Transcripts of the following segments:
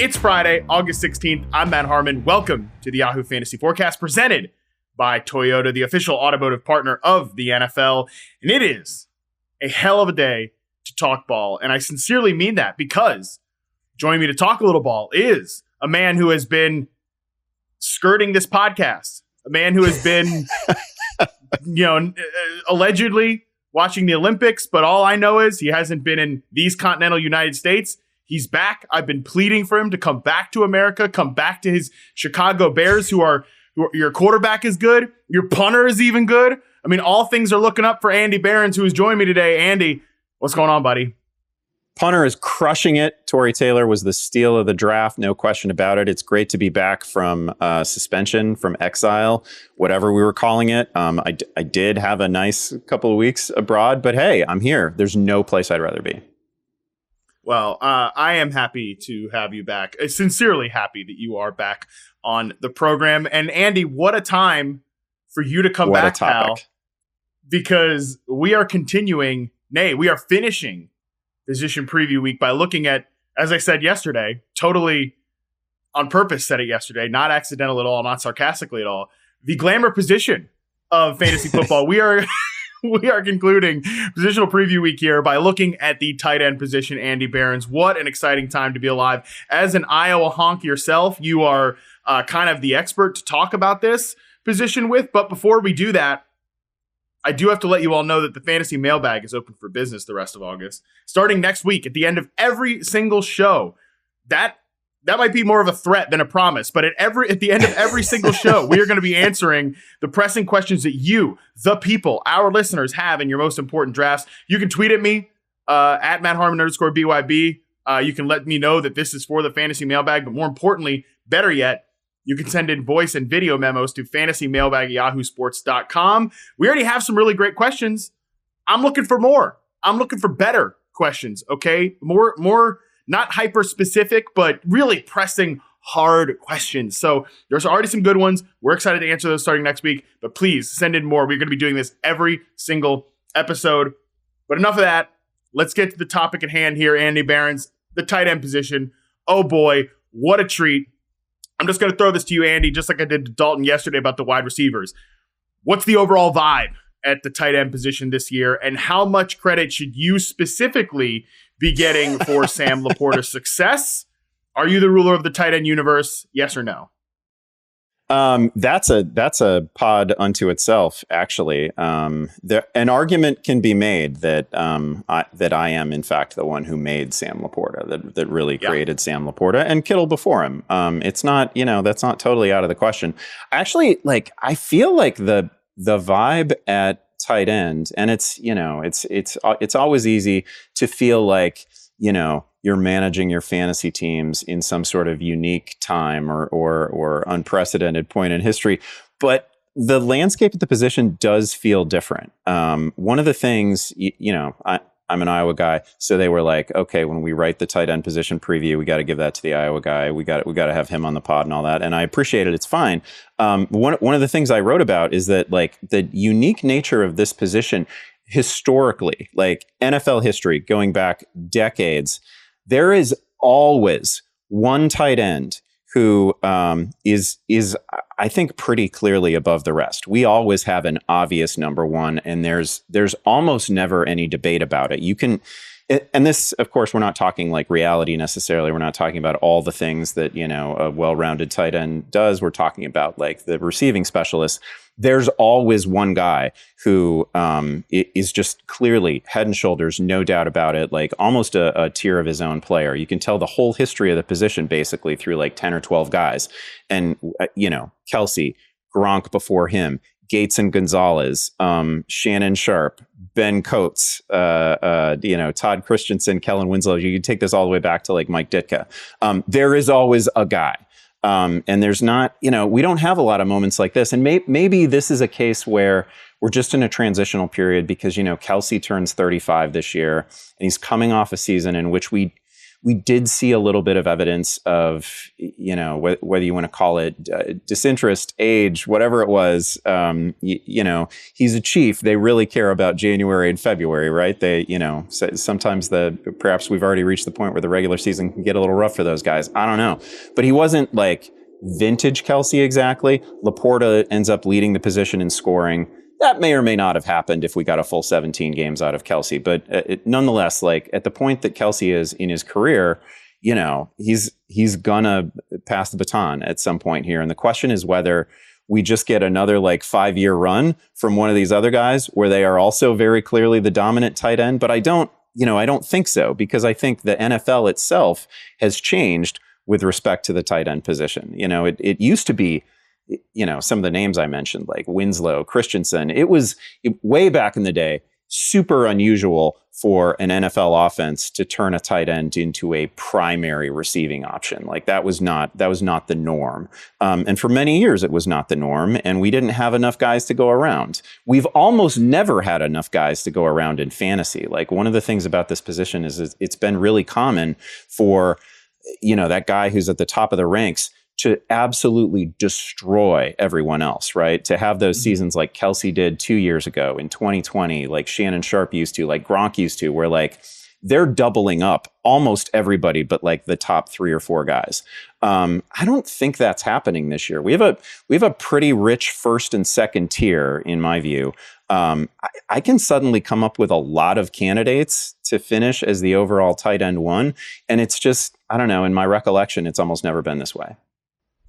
It's Friday, August 16th. I'm Matt Harmon. Welcome to the Yahoo Fantasy Forecast presented by Toyota, the official automotive partner of the NFL. And it is a hell of a day to talk ball. And I sincerely mean that because joining me to talk a little ball is a man who has been skirting this podcast, a man who has been, allegedly watching the Olympics. But all I know is he hasn't been in these continental United States. He's back. I've been pleading for him to come back to America, come back to his Chicago Bears, who are your quarterback is good. Your punter is even good. I mean, all things are looking up for Andy Behrens, who is joining me today. Andy, what's going on, buddy? Punter is crushing it. Torrey Taylor was the steal of the draft. No question about it. It's great to be back from suspension, from exile, whatever we were calling it. I did have a nice couple of weeks abroad, but hey, I'm here. There's no place I'd rather be. Well, I am happy to have you back. Sincerely happy that you are back on the program. And Andy, what a time for you to come back, pal. Because we are we are finishing Position Preview Week by looking at, as I said yesterday, totally on purpose said it yesterday, not accidental at all, not sarcastically at all, the glamour position of fantasy football. We are concluding Positional Preview Week here by looking at the tight end position, Andy Behrens. What an exciting time to be alive. As an Iowa honk yourself, you are kind of the expert to talk about this position with. But before we do that, I do have to let you all know that the fantasy mailbag is open for business the rest of August. Starting next week, at the end of every single show, that might be more of a threat than a promise, but at the end of every single show, we are going to be answering the pressing questions that you, the people, our listeners, have in your most important drafts. You can tweet at me at Matt Harmon _BYB. You can let me know that this is for the fantasy mailbag, but more importantly, better yet, you can send in voice and video memos to fantasymailbag@yahoosports.com. We already have some really great questions. I'm looking for more. I'm looking for better questions, okay? More not hyper specific, but really pressing hard questions. So there's already some good ones. We're excited to answer those starting next week, but please send in more. We're going to be doing this every single episode. But enough of that. Let's get to the topic at hand here, Andy Behrens, the tight end position. Oh boy, what a treat. I'm just going to throw this to you, Andy, just like I did to Dalton yesterday about the wide receivers. What's the overall vibe at the tight end position this year, and how much credit should you specifically be getting for Sam LaPorta's success? Are you the ruler of the tight end universe? Yes or no? That's a pod unto itself, actually. An argument can be made that I am, in fact, the one who made Sam LaPorta, that really created Sam LaPorta, and Kittle before him. It's not, that's not totally out of the question. Actually, I feel like the vibe at tight end, and it's always easy to feel like, you're managing your fantasy teams in some sort of unique time or unprecedented point in history. But the landscape at the position does feel different. One of the things, I'm an Iowa guy, so they were like, okay, when we write the tight end position preview, we got to give that to the Iowa guy. We got to have him on the pod and all that. And I appreciate it. It's fine. One of the things I wrote about is that the unique nature of this position historically, NFL history going back decades, there is always one tight end who is I think pretty clearly above the rest. We always have an obvious number one, and there's almost never any debate about it. You can, and this, of course, we're not talking like reality necessarily. We're not talking about all the things that a well-rounded tight end does. We're talking about like the receiving specialists. There's always one guy who is just clearly head and shoulders, no doubt about it, like almost a tier of his own player. You can tell the whole history of the position basically through like 10 or 12 guys. And, Kelce, Gronk before him, Gates and Gonzalez, Shannon Sharp, Ben Coates, Todd Christensen, Kellen Winslow. You can take this all the way back to like Mike Ditka. There is always a guy. And there's not, we don't have a lot of moments like this. And maybe this is a case where we're just in a transitional period because, Kelce turns 35 this year, and he's coming off a season in which we we did see a little bit of evidence of, whether you want to call it disinterest, age, whatever it was. He's a chief. They really care about January and February, right? They, sometimes perhaps we've already reached the point where the regular season can get a little rough for those guys. I don't know, but he wasn't like vintage Kelce exactly. LaPorta ends up leading the position in scoring. That may or may not have happened if we got a full 17 games out of Kelce. But nonetheless, like at the point that Kelce is in his career, he's gonna pass the baton at some point here. And the question is whether we just get another like 5-year run from one of these other guys where they are also very clearly the dominant tight end. But I don't think so, because I think the NFL itself has changed with respect to the tight end position. It used to be, some of the names I mentioned, like Winslow, Christensen, it was way back in the day, super unusual for an NFL offense to turn a tight end into a primary receiving option. Like that was not the norm. And for many years, it was not the norm. And we didn't have enough guys to go around. We've almost never had enough guys to go around in fantasy. Like one of the things about this position is it's been really common for, that guy who's at the top of the ranks to absolutely destroy everyone else, right? To have those seasons like Kelce did 2 years ago in 2020, like Shannon Sharp used to, like Gronk used to, where like they're doubling up almost everybody but like the top 3 or 4 guys. I don't think that's happening this year. We have a pretty rich first and second tier, in my view. I can suddenly come up with a lot of candidates to finish as the overall tight end 1. And it's just, I don't know, in my recollection, it's almost never been this way.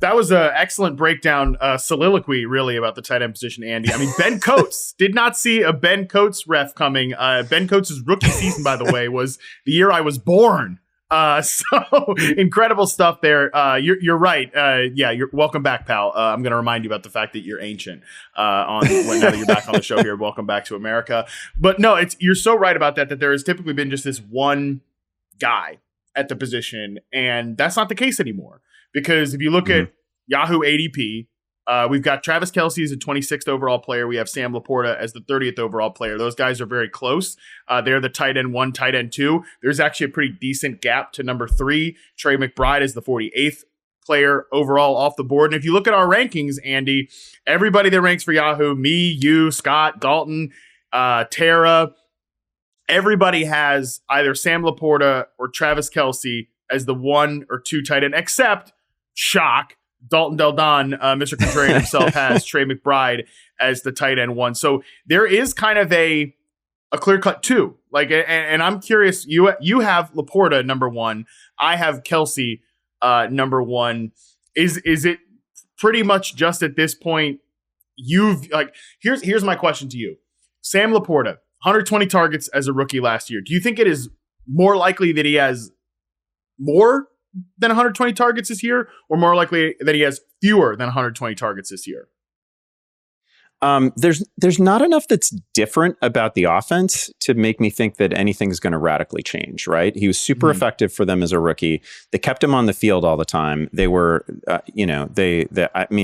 That was an excellent breakdown, soliloquy, really, about the tight end position, Andy. I mean, Ben Coates, did not see a Ben Coates ref coming. Ben Coates' rookie season, by the way, was the year I was born. So incredible stuff there. You're right. You're welcome back, pal. I'm going to remind you about the fact that you're ancient. Now that you're back on the show here, welcome back to America. But no, you're so right about that there has typically been just this one guy at the position, and that's not the case anymore. Because if you look at Yahoo ADP, we've got Travis Kelce as a 26th overall player. We have Sam LaPorta as the 30th overall player. Those guys are very close. They're the tight end 1, tight end 2. There's actually a pretty decent gap to number 3. Trey McBride is the 48th player overall off the board. And if you look at our rankings, Andy, everybody that ranks for Yahoo, me, you, Scott, Dalton, Tara, everybody has either Sam LaPorta or Travis Kelce as the 1 or 2 tight end, except shock, Dalton Del Don, Mr. Contrarian himself, has Trey McBride as the tight end 1. So there is kind of a clear-cut 2. Like, and I'm curious, you have LaPorta number 1. I have Kelce number 1. Is it pretty much just at this point, here's my question to you. Sam LaPorta, 120 targets as a rookie last year. Do you think it is more likely that he has more than 120 targets this year, or more likely that he has fewer than 120 targets this year? There's not enough that's different about the offense to make me think that anything's going to radically change, right? He was super effective for them as a rookie. They kept him on the field all the time. They were,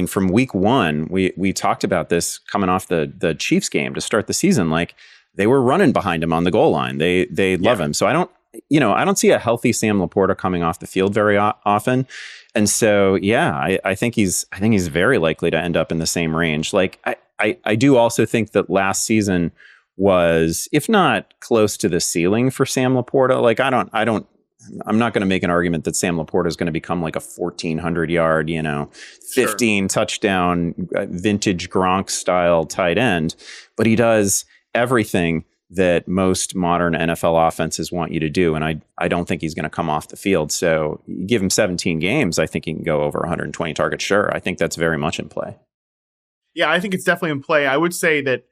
from week 1, we talked about this coming off the Chiefs game to start the season. Like they were running behind him on the goal line. They love him. So I don't see a healthy Sam LaPorta coming off the field very often. And so, I think he's very likely to end up in the same range. Like I do also think that last season was, if not close to the ceiling for Sam LaPorta. Like I'm not going to make an argument that Sam LaPorta is going to become like a 1,400 yard, 15 touchdown, vintage Gronk style tight end, but he does everything that most modern NFL offenses want you to do. And I don't think he's going to come off the field. So you give him 17 games, I think he can go over 120 targets. Sure. I think that's very much in play. Yeah, I think it's definitely in play. I would say that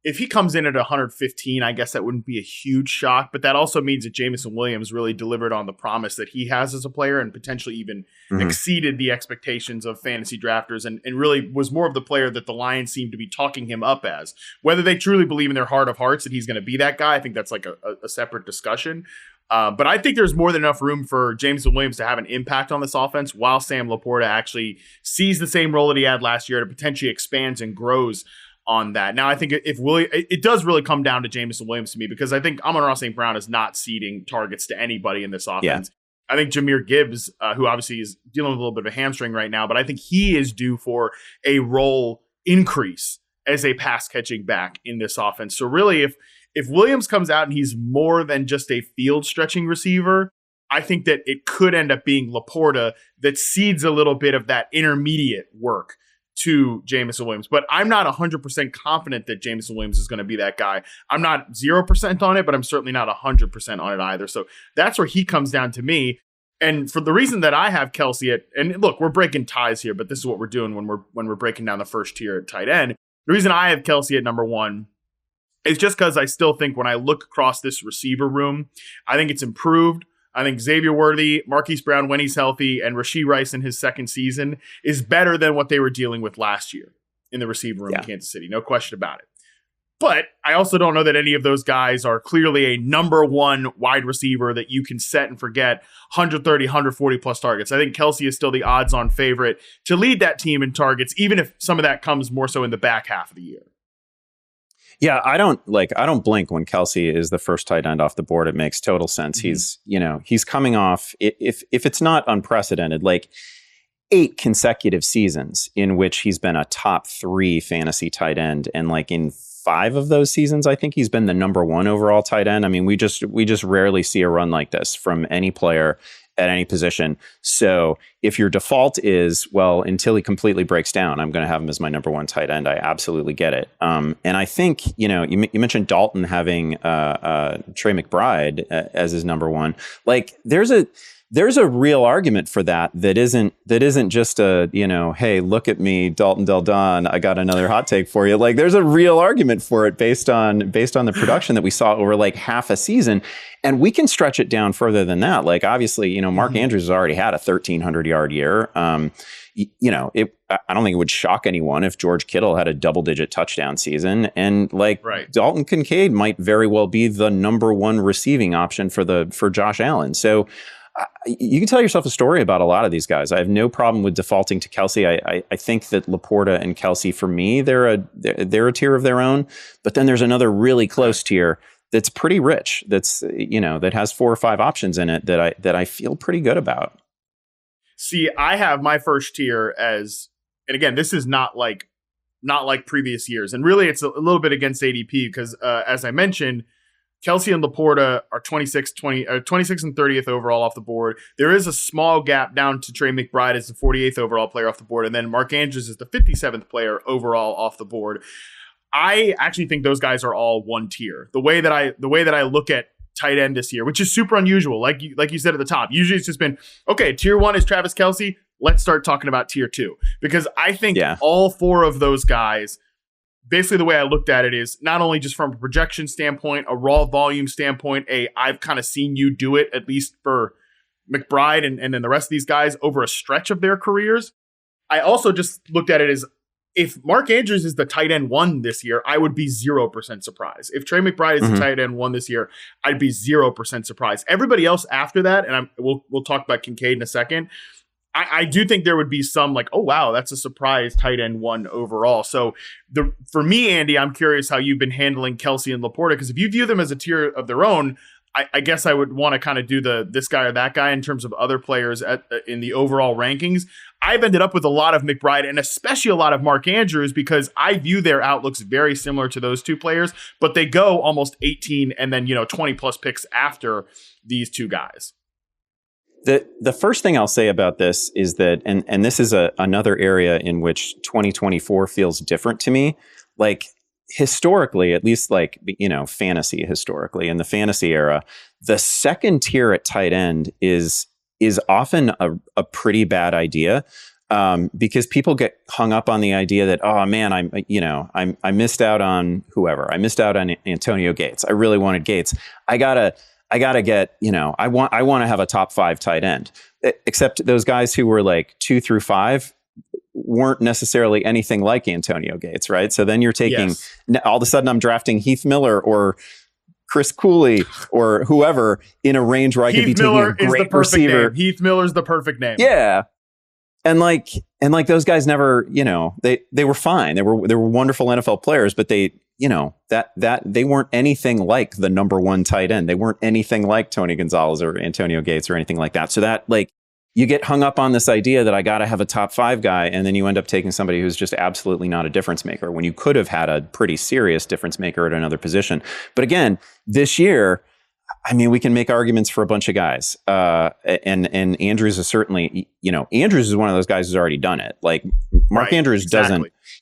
if he comes in at 115, I guess that wouldn't be a huge shock, but that also means that Jameson Williams really delivered on the promise that he has as a player and potentially even exceeded the expectations of fantasy drafters and really was more of the player that the Lions seem to be talking him up as. Whether they truly believe in their heart of hearts that he's going to be that guy, I think that's like a separate discussion. But I think there's more than enough room for Jameson Williams to have an impact on this offense while Sam LaPorta actually sees the same role that he had last year to potentially expands and grows on that. Now, I think it does really come down to Jameson Williams to me, because I think Amon-Ra St. Brown is not ceding targets to anybody in this offense. I think Jahmyr Gibbs, who obviously is dealing with a little bit of a hamstring right now, but I think he is due for a role increase as a pass catching back in this offense. So really, if Williams comes out and he's more than just a field stretching receiver, I think that it could end up being LaPorta that cedes a little bit of that intermediate work to Jameson Williams. But I'm not 100% confident that Jameson Williams is going to be that guy. I'm not 0% on it, but I'm certainly not 100% on it either. So that's where he comes down to me. And for the reason that I have Kelce at, and look, we're breaking ties here, but this is what we're doing when we're breaking down the first tier at tight end. The reason I have Kelce at number one is just because I still think when I look across this receiver room, I think it's improved. I think Xavier Worthy, Marquise Brown when he's healthy, and Rashee Rice in his second season is better than what they were dealing with last year in the receiver room in Kansas City. No question about it. But I also don't know that any of those guys are clearly a number one wide receiver that you can set and forget 130, 140 plus targets. I think Kelce is still the odds-on favorite to lead that team in targets, even if some of that comes more so in the back half of the year. Yeah, I don't blink when Kelce is the first tight end off the board. It makes total sense. Mm-hmm. He's coming off, if it's not unprecedented, like 8 consecutive seasons in which he's been a top 3 fantasy tight end. And like in 5 of those seasons, I think he's been the number 1 overall tight end. I mean, we just rarely see a run like this from any player at any position. So if your default is, well, until he completely breaks down, I'm going to have him as my number 1 tight end, I absolutely get it. And I think, you mentioned Dalton having Trey McBride as his number 1. Like there's a real argument for that isn't just a, hey, look at me, Dalton Del Don, I got another hot take for you. Like there's a real argument for it based on the production that we saw over like half a season. And we can stretch it down further than that. Like obviously, Mark Andrews has already had a 1,300-yard year. I don't think it would shock anyone if George Kittle had a double-digit touchdown season. And Dalton Kincaid might very well be the number 1 receiving option for Josh Allen. So you can tell yourself a story about a lot of these guys. I have no problem with defaulting to Kelce. I think that LaPorta and Kelce, for me, they're a tier of their own. But then there's another really close tier that's pretty rich. That's that has 4 or 5 options in it that I feel pretty good about. See, I have my first tier as, and again, this is not like previous years, and really it's a little bit against ADP because as I mentioned, Kelce and LaPorta are 26 and 30th overall off the board. There is a small gap down to Trey McBride as the 48th overall player off the board, and then Mark Andrews is the 57th player overall off the board. I actually think those guys are all one tier. The way that I look at tight end this year, which is super unusual, like you said at the top. Usually it's just been, okay, tier 1 is Travis Kelce. Let's start talking about tier 2 because I think all 4 of those guys. Basically, the way I looked at it is not only just from a projection standpoint, a raw volume standpoint, I've kind of seen you do it, at least for McBride and then the rest of these guys over a stretch of their careers. I also just looked at it as if Mark Andrews is the tight end 1 this year, I would be 0% surprised. If Trey McBride is the tight end 1 this year, I'd be 0% surprised. Everybody else after that, and we'll talk about Kincaid in a second, I do think there would be some like, oh, wow, that's a surprise tight end 1 overall. So for me, Andy, I'm curious how you've been handling Kelce and LaPorta, because if you view them as a tier of their own, I guess I would want to kind of do this guy or that guy in terms of other players in the overall rankings. I've ended up with a lot of McBride and especially a lot of Mark Andrews because I view their outlooks very similar to those 2 players, but they go almost 18 and then 20 plus picks after these 2 guys. The first thing I'll say about this is that, and this is another area in which 2024 feels different to me. Like historically, at least fantasy historically, in the fantasy era, the second tier at tight end is often a pretty bad idea. Because people get hung up on the idea that, oh man, I missed out on whoever. I missed out on Antonio Gates. I really wanted Gates. I gotta get, I want to have a top 5 tight end, except those guys who were like 2 through 5 weren't necessarily anything like Antonio Gates. Right. So then you're taking, all of a sudden I'm drafting Heath Miller or Chris Cooley or whoever in a range where I could be taking a great receiver. Heath Miller's the perfect name. Yeah. And those guys never, they were fine. They were wonderful NFL players, but they that they weren't anything like the number one tight end. They weren't anything like Tony Gonzalez or Antonio Gates or anything like that. So that like you get hung up on this idea that I got to have a top 5 guy, and then you end up taking somebody who's just absolutely not a difference maker when you could have had a pretty serious difference maker at another position. But again, this year, I mean, we can make arguments for a bunch of guys. And Andrews is certainly, Andrews is one of those guys who's already done it. Like Mark Andrews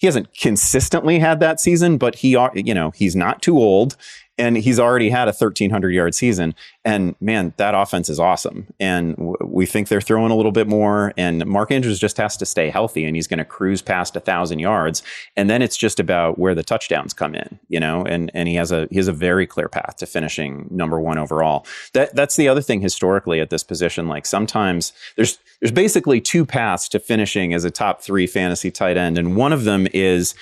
he hasn't consistently had that season, but he's not too old. And he's already had a 1,300-yard season. And, man, that offense is awesome. And we think they're throwing a little bit more. And Mark Andrews just has to stay healthy, and he's going to cruise past 1,000 yards. And then it's just about where the touchdowns come in, and he has a very clear path to finishing number 1 overall. That's the other thing historically at this position. Like sometimes there's basically 2 paths to finishing as a top 3 fantasy tight end. And one of them is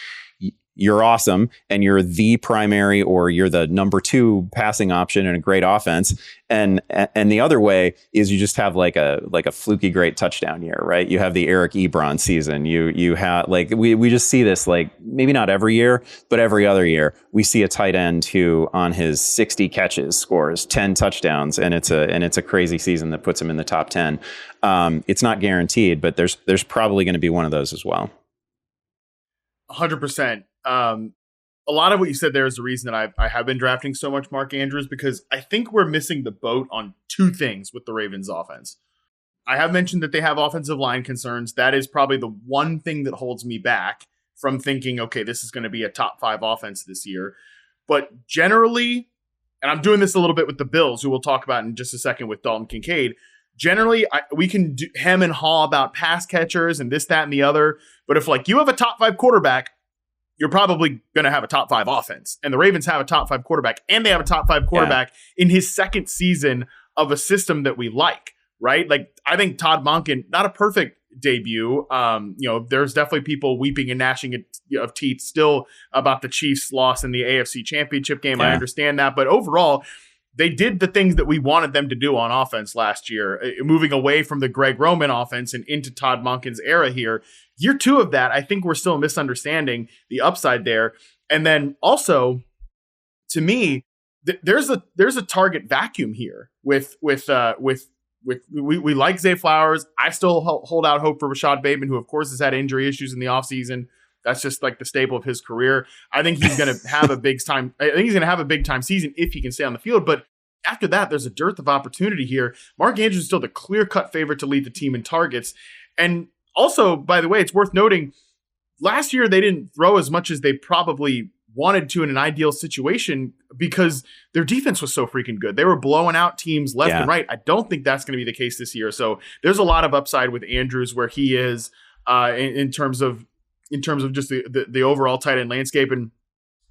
you're awesome and you're the primary or you're the number 2 passing option in a great offense. And the other way is you just have like a fluky great touchdown year, right? You have the Eric Ebron season. You have like, we just see this, like maybe not every year, but every other year we see a tight end who on his 60 catches scores 10 touchdowns. And it's a crazy season that puts him in the top 10. It's not guaranteed, but there's probably going to be one of those as well. 100%. A lot of what you said there is the reason that I have been drafting so much Mark Andrews, because I think we're missing the boat on 2 things with the Ravens offense. I have mentioned that they have offensive line concerns. That is probably the one thing that holds me back from thinking, okay, this is going to be a top 5 offense this year. But generally, and I'm doing this a little bit with the Bills, who we'll talk about in just a second with Dalton Kincaid, generally, we can hem and haw about pass catchers and this, that, and the other. But if like you have a top 5 quarterback, you're probably going to have a top 5 offense. And the Ravens have a top 5 quarterback, and they have a top 5 quarterback in his second season of a system that we like, right? Like, I think Todd Monken, not a perfect debut. There's definitely people weeping and gnashing of teeth still about the Chiefs' loss in the AFC Championship game. Yeah. I understand that. But overall, they did the things that we wanted them to do on offense last year, moving away from the Greg Roman offense and into Todd Monken's era here. Year 2 of that, I think we're still misunderstanding the upside there. And then also, to me, there's a target vacuum here with we like Zay Flowers. I still hold out hope for Rashad Bateman, who of course has had injury issues in the offseason. That's just like the staple of his career. I think he's going to have a big time. I think he's going to have a big time season if he can stay on the field. But after that, there's a dearth of opportunity here. Mark Andrews is still the clear-cut favorite to lead the team in targets. And also, by the way, it's worth noting, last year they didn't throw as much as they probably wanted to in an ideal situation because their defense was so freaking good. They were blowing out teams left and right. I don't think that's going to be the case this year. So there's a lot of upside with Andrews where he is in terms of just the overall tight end landscape. And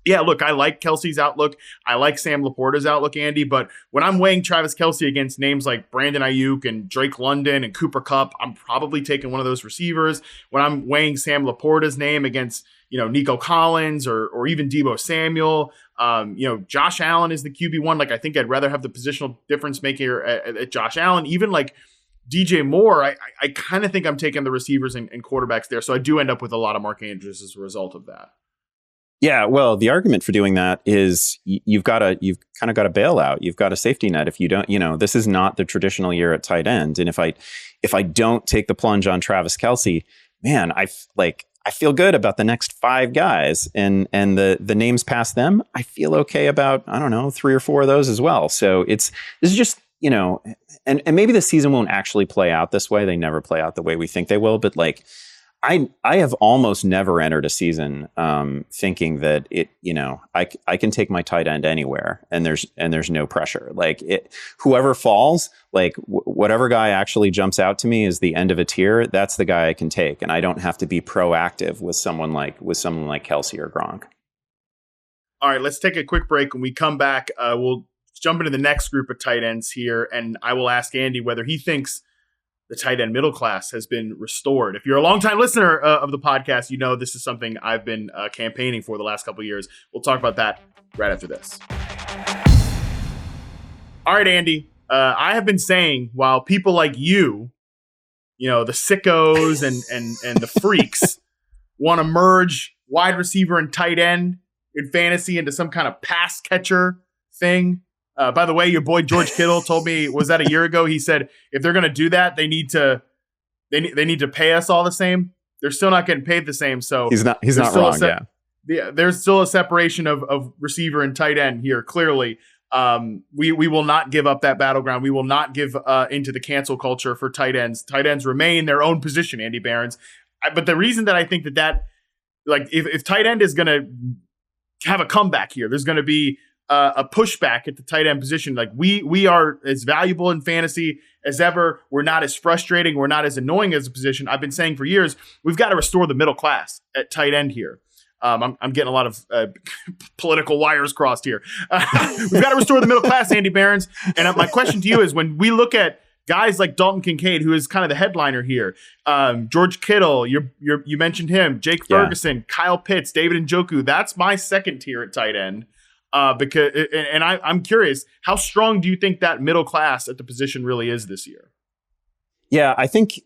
yeah, look, I like Kelce's outlook. I like Sam LaPorta's outlook, Andy. But when I'm weighing Travis Kelce against names like Brandon Ayuk and Drake London and Cooper Kupp, I'm probably taking one of those receivers. When I'm weighing Sam LaPorta's name against, Nico Collins or even Deebo Samuel, Josh Allen is the QB1. Like, I think I'd rather have the positional difference maker at Josh Allen. Even like DJ Moore, I kind of think I'm taking the receivers and quarterbacks there. So I do end up with a lot of Mark Andrews as a result of that. Yeah, well, the argument for doing that is you've kind of got a bailout. You've got a safety net. If you don't, this is not the traditional year at tight end. And if I don't take the plunge on Travis Kelce, man, I feel good about the next 5 guys, and the names past them, I feel okay about, I don't know, 3 or 4 of those as well. So this is just, and maybe the season won't actually play out this way. They never play out the way we think they will, but like, I have almost never entered a season thinking that I can take my tight end anywhere and there's no pressure. Like whoever falls, like whatever guy actually jumps out to me as the end of a tier, that's the guy I can take, and I don't have to be proactive with someone like Kelce or Gronk. All right, let's take a quick break. When we come back, we'll jump into the next group of tight ends here, and I will ask Andy whether he thinks the tight end middle class has been restored. If you're a longtime listener of the podcast, this is something I've been campaigning for the last couple of years. We'll talk about that right after this. All right, Andy. I have been saying, while people like you, the sickos and the freaks want to merge wide receiver and tight end, in fantasy into some kind of pass catcher thing. By the way, your boy George Kittle told me, was that a year ago? He said if they're going to do that, they need to pay us all the same. They're still not getting paid the same. So he's not wrong. There's still a separation of receiver and tight end here. Clearly, we will not give up that battleground. We will not give into the cancel culture for tight ends. Tight ends remain their own position, Andy Behrens. But the reason that I think that like if tight end is going to have a comeback here, there's going to be a pushback at the tight end position. Like we are as valuable in fantasy as ever. We're not as frustrating. We're not as annoying as a position. I've been saying for years, we've got to restore the middle class at tight end here. I'm getting a lot of political wires crossed here. We've got to restore the middle class, Andy Behrens. And my question to you is, when we look at guys like Dalton Kincaid, who is kind of the headliner here, George Kittle, you mentioned him, Jake Ferguson, Kyle Pitts, David Njoku. That's my second tier at tight end. I'm curious, how strong do you think that middle class at the position really is this year? Yeah, I think,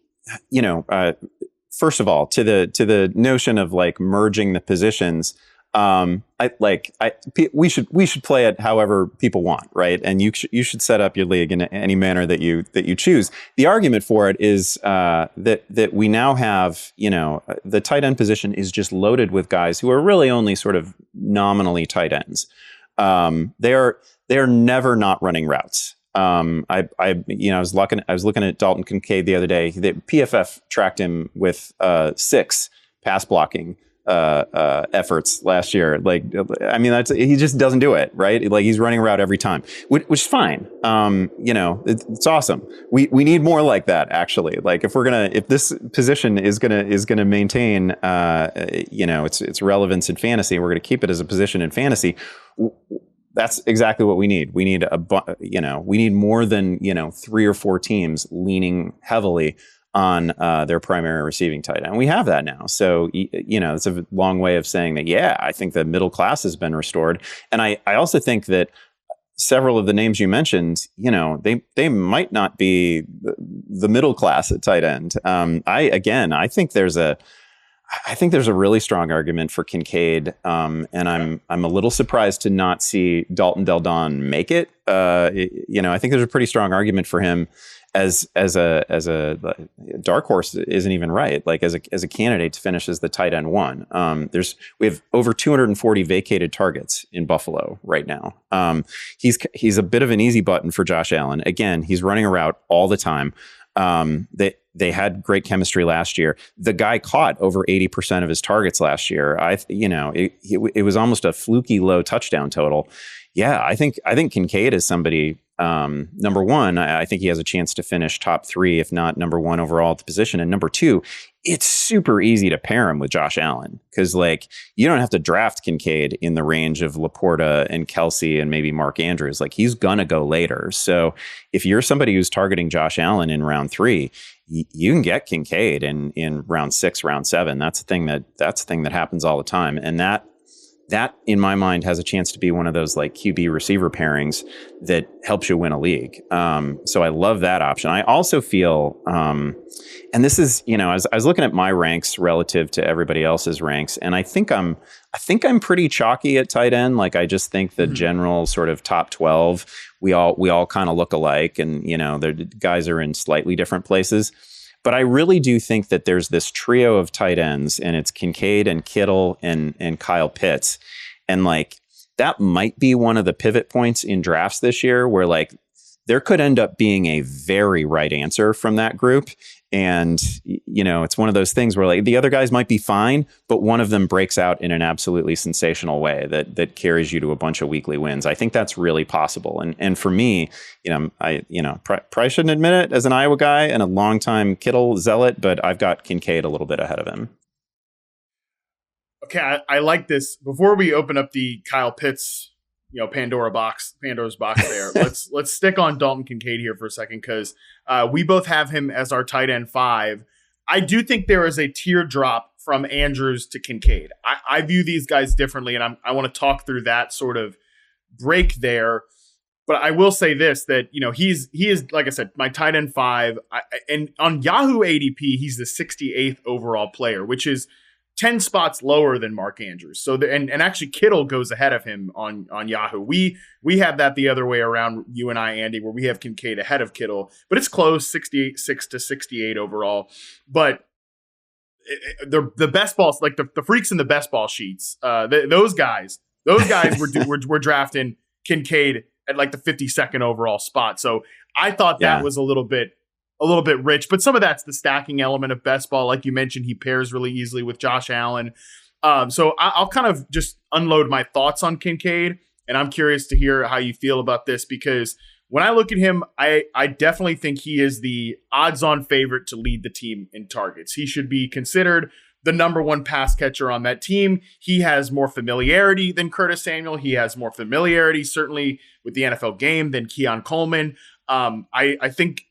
first of all, to the notion of like merging the positions, we should play it however people want, right? And you should set up your league in any manner that you choose. The argument for it is that we now have, the tight end position is just loaded with guys who are really only sort of nominally tight ends. They are never not running routes. I was looking at Dalton Kincaid the other day. The PFF tracked him with 6 pass blocking efforts last year. He just doesn't do it, right? Like, he's running a route every time, which is fine. It's awesome. We need more like that, actually. Like, if this position is gonna maintain its relevance in fantasy, we're gonna keep it as a position in fantasy. That's exactly what we need. We need we need more than 3 or 4 teams leaning heavily on their primary receiving tight end. And we have that now. So it's a long way of saying that. Yeah, I think the middle class has been restored, and I also think that several of the names you mentioned, they might not be the middle class at tight end. I think there's a really strong argument for Kincaid, and I'm a little surprised to not see Dalton Del Don make it. I think there's a pretty strong argument for him as a dark horse isn't even right. Like, as a candidate to finish as the tight end 1. We have over 240 vacated targets in Buffalo right now. He's a bit of an easy button for Josh Allen. Again, he's running a route all the time. They had great chemistry last year. The guy caught over 80% of his targets last year. It was almost a fluky low touchdown total. Yeah, I think Kincaid is somebody. Number one, I think he has a chance to finish top 3, if not number 1 overall at the position. And number 2, it's super easy to pair him with Josh Allen, because you don't have to draft Kincaid in the range of LaPorta and Kelce and maybe Mark Andrews. Like, he's gonna go later. So if you're somebody who's targeting Josh Allen in round 3, you can get Kincaid in round 6, round 7. That's a thing that happens all the time, and that in my mind has a chance to be one of those like QB receiver pairings that helps you win a league. So I love that option. I also feel, and this is, I was looking at my ranks relative to everybody else's ranks, and I think I'm pretty chalky at tight end. Like, I just think the general sort of top 12, we all kind of look alike, and the guys are in slightly different places. But I really do think that there's this trio of tight ends, and it's Kincaid and Kittle and Kyle Pitts. And that might be one of the pivot points in drafts this year, where there could end up being a very right answer from that group. And, it's one of those things where the other guys might be fine, but one of them breaks out in an absolutely sensational way that carries you to a bunch of weekly wins. I think that's really possible. And for me, I probably shouldn't admit it as an Iowa guy and a longtime Kittle zealot, but I've got Kincaid a little bit ahead of him. Okay, I like this. Before we open up the Kyle Pitts, Pandora's box there. Let's stick on Dalton Kincaid here for a second, because we both have him as our tight end 5. I do think there is a tier drop from Andrews to Kincaid. I view these guys differently, and I want to talk through that sort of break there. But I will say this, that he is, like I said, my tight end 5. And on Yahoo ADP, he's the 68th overall player, which is 10 spots lower than Mark Andrews. So and actually Kittle goes ahead of him on Yahoo. We have that the other way around, you and I, Andy, where we have Kincaid ahead of Kittle, but it's close, 68-6 to 68 overall. But the best balls, like the freaks in the best ball sheets, those guys were drafting Kincaid at like the 52nd overall spot. So I thought that was a little bit rich, but some of that's the stacking element of best ball. Like you mentioned, he pairs really easily with Josh Allen. So I'll kind of just unload my thoughts on Kincaid, and I'm curious to hear how you feel about this, because when I look at him, I definitely think he is the odds-on favorite to lead the team in targets. He should be considered the number one pass catcher on that team. He has more familiarity than Curtis Samuel. He has more familiarity, certainly, with the NFL game than Keon Coleman. I think,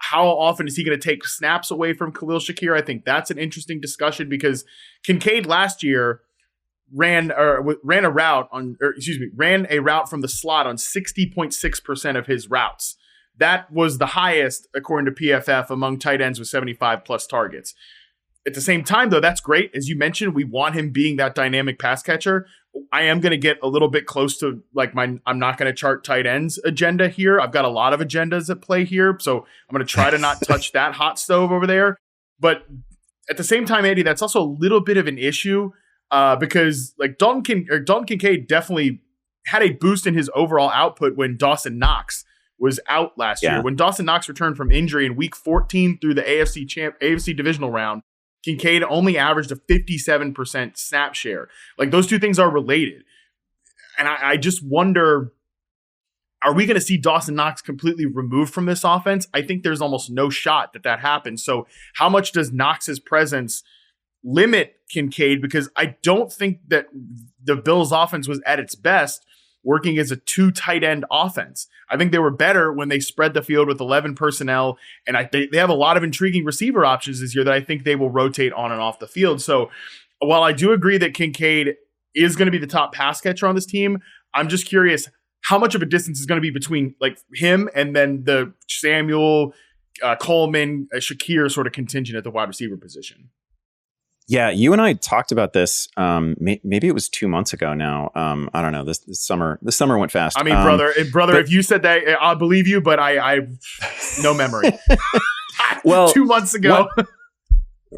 how often is he going to take snaps away from Khalil Shakir? I think that's an interesting discussion, because Kincaid last year ran a route from the slot on 60.6% of his routes. That was the highest, according to PFF, among tight ends with 75 plus targets. At the same time, though, that's great. As you mentioned, we want him being that dynamic pass catcher. I am going to get a little bit close to I'm not going to chart tight ends agenda here. I've got a lot of agendas at play here. So I'm going to try to not touch that hot stove over there. But at the same time, Andy, that's also a little bit of an issue because like Dalton Kincaid definitely had a boost in his overall output when Dawson Knox was out last year. When Dawson Knox returned from injury in week 14 through the AFC divisional round, Kincaid only averaged a 57% snap share. Like, those two things are related. And I just wonder, are we going to see Dawson Knox completely removed from this offense? I think there's almost no shot that happens. So how much does Knox's presence limit Kincaid? Because I don't think that the Bills offense was at its best working as a 2 tight end offense. I think they were better when they spread the field with 11 personnel, and they have a lot of intriguing receiver options this year that I think they will rotate on and off the field. So while I do agree that Kincaid is going to be the top pass catcher on this team, I'm just curious how much of a distance is going to be between like him and then the Samuel, Coleman, Shakir sort of contingent at the wide receiver position. Yeah, you and I talked about this. Maybe it was 2 months ago now. I don't know. This summer went fast. I mean, brother, if you said that, I'll believe you. But I no memory. Well, 2 months ago.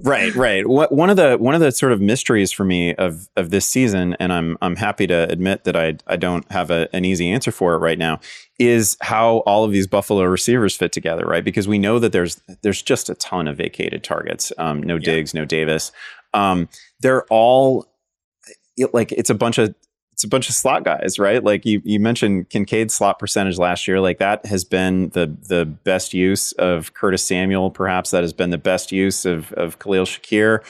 Right. One of the sort of mysteries for me of this season, and I'm happy to admit that I don't have an easy answer for it right now, is how all of these Buffalo receivers fit together, right? Because we know that there's just a ton of vacated targets. No Diggs, no Davis. They're all it's a bunch of slot guys, right? Like you mentioned Kincaid's slot percentage last year. Like, that has been the best use of Curtis Samuel. Perhaps that has been the best use of Khalil Shakir.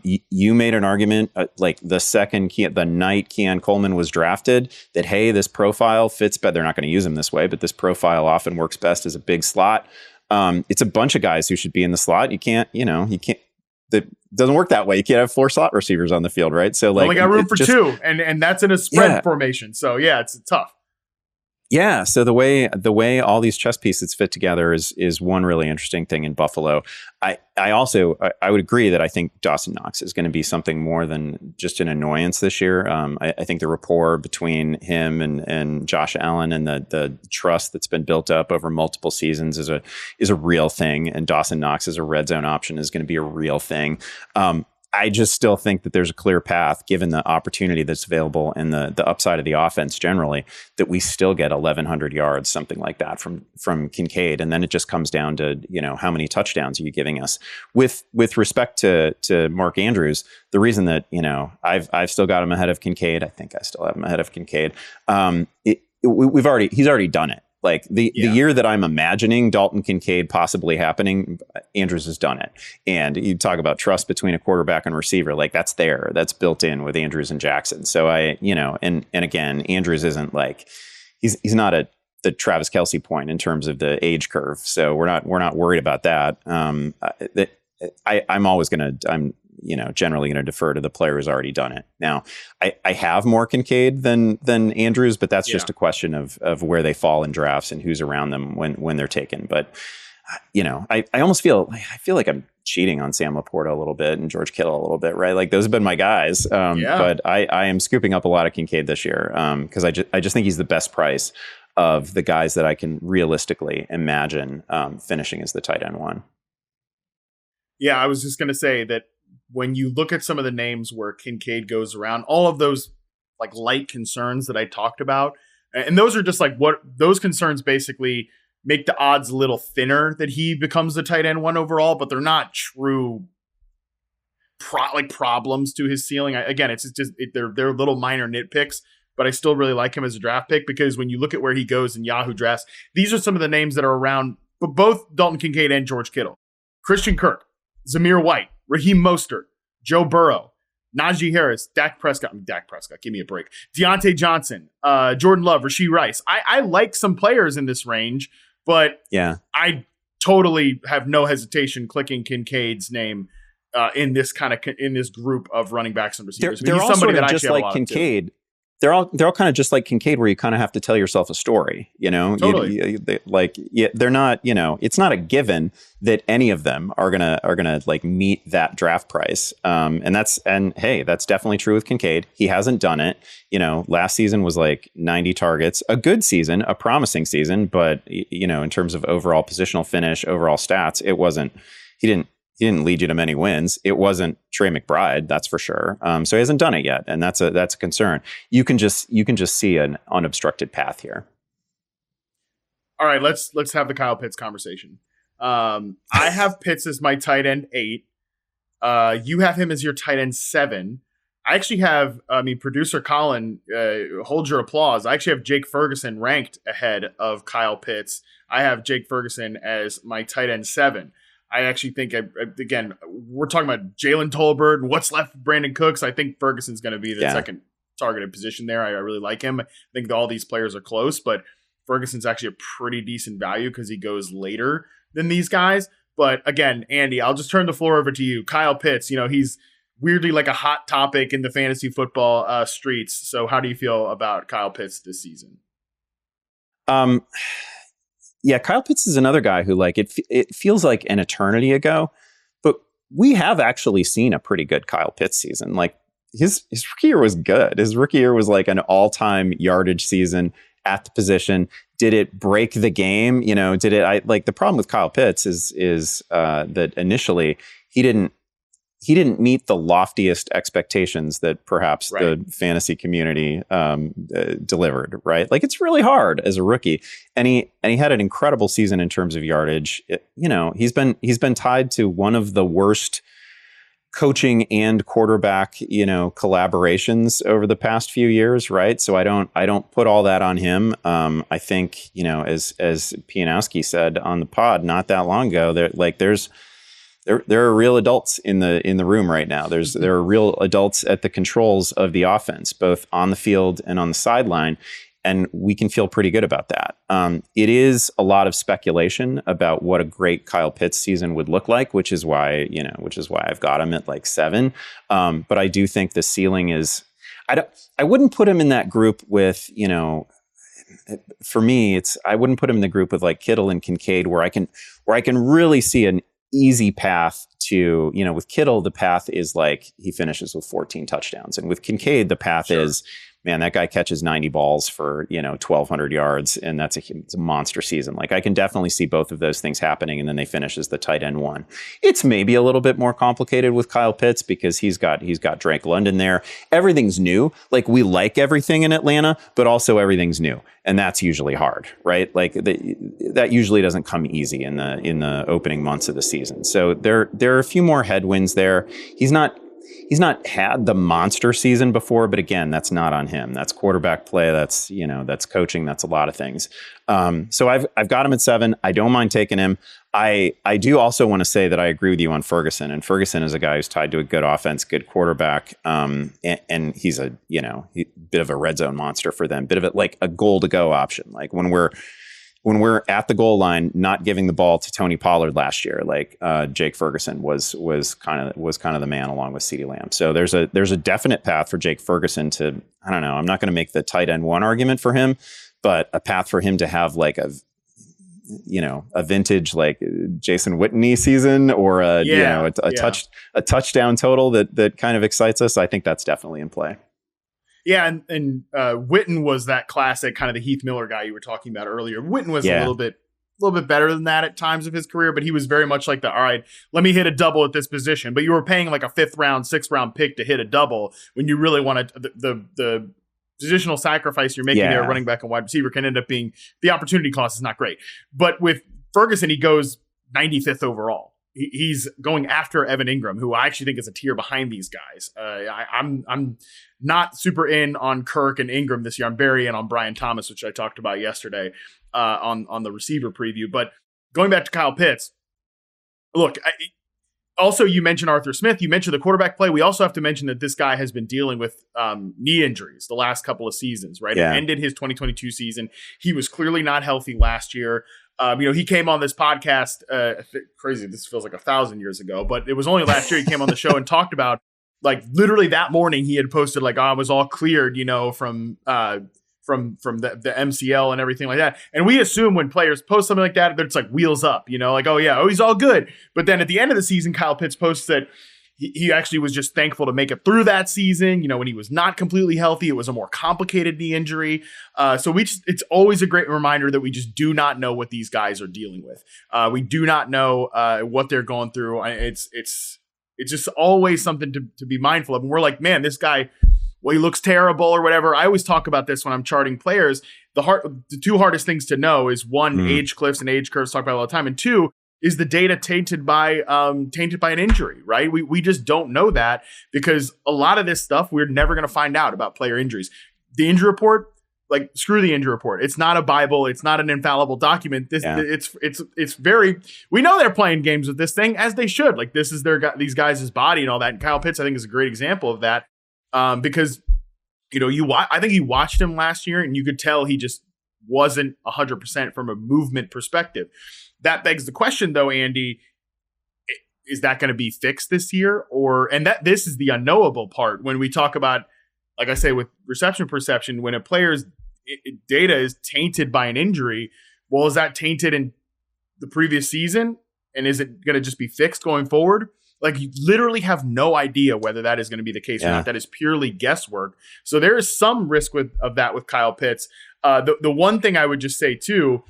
You made an argument the night Keon Coleman was drafted that, hey, this profile fits better. They're not going to use him this way, but this profile often works best as a big slot. It's a bunch of guys who should be in the slot. You can't. That doesn't work that way. You can't have 4 slot receivers on the field, right? So only got room for 2, and that's in a spread formation. So it's tough. Yeah. So the way all these chess pieces fit together is one really interesting thing in Buffalo. I would agree that I think Dawson Knox is going to be something more than just an annoyance this year. I think the rapport between him and Josh Allen and the trust that's been built up over multiple seasons is a real thing. And Dawson Knox as a red zone option is going to be a real thing. I just still think that there's a clear path, given the opportunity that's available and the upside of the offense generally, that we still get 1,100 yards, something like that from Kincaid. And then it just comes down to, how many touchdowns are you giving us? With respect to Mark Andrews, the reason that, I've still got him ahead of Kincaid, I think I still have him ahead of Kincaid. He's already done it. Like the year that I'm imagining Dalton Kincaid possibly happening, Andrews has done it. And you talk about trust between a quarterback and receiver, like that's built in with Andrews and Jackson. So and again, Andrews isn't like, he's not at the Travis Kelce point in terms of the age curve. So we're not worried about that. I'm generally going to defer to the player who's already done it. Now, I have more Kincaid than Andrews, but that's just a question of where they fall in drafts and who's around them when they're taken. But I almost feel like I'm cheating on Sam LaPorta a little bit and George Kittle a little bit, right? Like those have been my guys. But I am scooping up a lot of Kincaid this year because I just think he's the best price of the guys that I can realistically imagine finishing as the tight end one. Yeah, I was just going to say that when you look at some of the names where Kincaid goes around, all of those like light concerns that I talked about, and those are just like what those concerns basically make the odds a little thinner that he becomes the tight end one overall, but they're not true problems to his ceiling. They're little minor nitpicks, but I still really like him as a draft pick because when you look at where he goes in Yahoo drafts, these are some of the names that are around, but both Dalton Kincaid and George Kittle, Christian Kirk, Zamir White, Raheem Mostert, Joe Burrow, Najee Harris, Dak Prescott, give me a break. Deontay Johnson, Jordan Love, Rashee Rice. I like some players in this range, but yeah, I totally have no hesitation clicking Kincaid's name in this group of running backs and receivers. They're all sort of just like Kincaid. They're all kind of just like Kincaid, where you kind of have to tell yourself a story, Totally. They're not, it's not a given that any of them are gonna like meet that draft price. And hey, that's definitely true with Kincaid. He hasn't done it. Last season was like 90 targets, a good season, a promising season, but in terms of overall positional finish, overall stats, it wasn't. He didn't lead you to many wins. It wasn't Trey McBride, that's for sure. So he hasn't done it yet, and that's a concern. You can just see an unobstructed path here. All right, let's have the Kyle Pitts conversation. I have Pitts as my tight end 8. You have him as your tight end 7. I actually have, producer Colin, hold your applause. I actually have Jake Ferguson ranked ahead of Kyle Pitts. I have Jake Ferguson as my tight end 7. I actually think, again, we're talking about Jalen Tolbert and what's left of Brandon Cooks. I think Ferguson's going to be the second targeted position there. I really like him. I think all these players are close, but Ferguson's actually a pretty decent value because he goes later than these guys. But again, Andy, I'll just turn the floor over to you. Kyle Pitts, he's weirdly like a hot topic in the fantasy football streets. So how do you feel about Kyle Pitts this season? Yeah, Kyle Pitts is another guy who it feels like an eternity ago, but we have actually seen a pretty good Kyle Pitts season. Like his rookie year was good. His rookie year was like an all-time yardage season at the position. Did it break the game? The problem with Kyle Pitts is that initially he didn't meet the loftiest expectations that perhaps the fantasy community delivered, right? Like it's really hard as a rookie. And he had an incredible season in terms of yardage. He's been tied to one of the worst coaching and quarterback, collaborations over the past few years, right? So I don't put all that on him. I think, as Pianowski said on the pod not that long ago, there are real adults in the room right now. There are real adults at the controls of the offense, both on the field and on the sideline, and we can feel pretty good about that. It is a lot of speculation about what a great Kyle Pitts season would look like, which is why I've got him at like 7. But I do think the ceiling is. I wouldn't put him in that group with For me, I wouldn't put him in the group with like Kittle and Kincaid, where I can really see an easy path to, with Kittle, the path is like he finishes with 14 touchdowns. And with Kincaid, the path is, man, that guy catches 90 balls for, 1,200 yards. And it's a monster season. Like I can definitely see both of those things happening. And then they finish as the tight end 1. It's maybe a little bit more complicated with Kyle Pitts because he's got Drake London there. Everything's new. Like we like everything in Atlanta, but also everything's new. And that's usually hard, right? Like that usually doesn't come easy in the opening months of the season. So there are a few more headwinds there. He's not had the monster season before, but again, that's not on him. That's quarterback play. That's coaching. That's a lot of things. So I've got him at 7. I don't mind taking him. I do also want to say that I agree with you on Ferguson. And Ferguson is a guy who's tied to a good offense, good quarterback. And he's a bit of a red zone monster for them. Bit of like a goal to go option. Like when we're at the goal line, not giving the ball to Tony Pollard last year, like Jake Ferguson was kind of the man along with CeeDee Lamb. So there's a definite path for Jake Ferguson to, I don't know, I'm not going to make the tight end 1 argument for him, but a path for him to have like a vintage like Jason Whitney season or a touchdown total that kind of excites us, I think that's definitely in play. Yeah, and Witten was that classic kind of the Heath Miller guy you were talking about earlier. Witten was a little bit better than that at times of his career, but he was very much like all right, let me hit a double at this position. But you were paying like a 5th round, 6th round pick to hit a double when you really wanted the positional sacrifice you're making there, running back and wide receiver, can end up being the opportunity cost is not great. But with Ferguson, he goes 95th overall. He's going after Evan Ingram, who I actually think is a tier behind these guys. I'm not super in on Kirk and Ingram this year. I'm very in on Brian Thomas, which I talked about yesterday on the receiver preview. But going back to Kyle Pitts, look, also you mentioned Arthur Smith. You mentioned the quarterback play. We also have to mention that this guy has been dealing with knee injuries the last couple of seasons, right? Yeah. It ended his 2022 season. He was clearly not healthy last year. He came on this podcast, crazy, this feels like 1,000 years ago, but it was only last year he came on the show and talked about, like, literally that morning he had posted, like, I was all cleared, from the MCL and everything like that. And we assume when players post something like that it's like wheels up, like, he's all good. But then at the end of the season, Kyle Pitts posts that he actually was just thankful to make it through that season. When he was not completely healthy, it was a more complicated knee injury. So it's always a great reminder that we just do not know what these guys are dealing with. We do not know what they're going through. It's just always something to be mindful of. And we're like, man, this guy, he looks terrible or whatever. I always talk about this when I'm charting players. The 2 hardest things to know is 1, age cliffs and age curves, talk about all the time. And 2, is the data tainted by an injury, right? We just don't know that because a lot of this stuff we're never going to find out about player injuries. The injury report, like, screw the injury report. It's not a Bible. It's not an infallible document. It's very. We know they're playing games with this thing, as they should. Like, this is these guys' body and all that. And Kyle Pitts, I think, is a great example of that because I think you watched him last year and you could tell he just wasn't 100% from a movement perspective. That begs the question, though, Andy, is that going to be fixed this year? This is the unknowable part when we talk about, like I say, with reception perception, when a player's data is tainted by an injury, well, is that tainted in the previous season? And is it going to just be fixed going forward? Like, you literally have no idea whether that is going to be the case or not. That is purely guesswork. So there is some risk of that with Kyle Pitts. The one thing I would just say, too,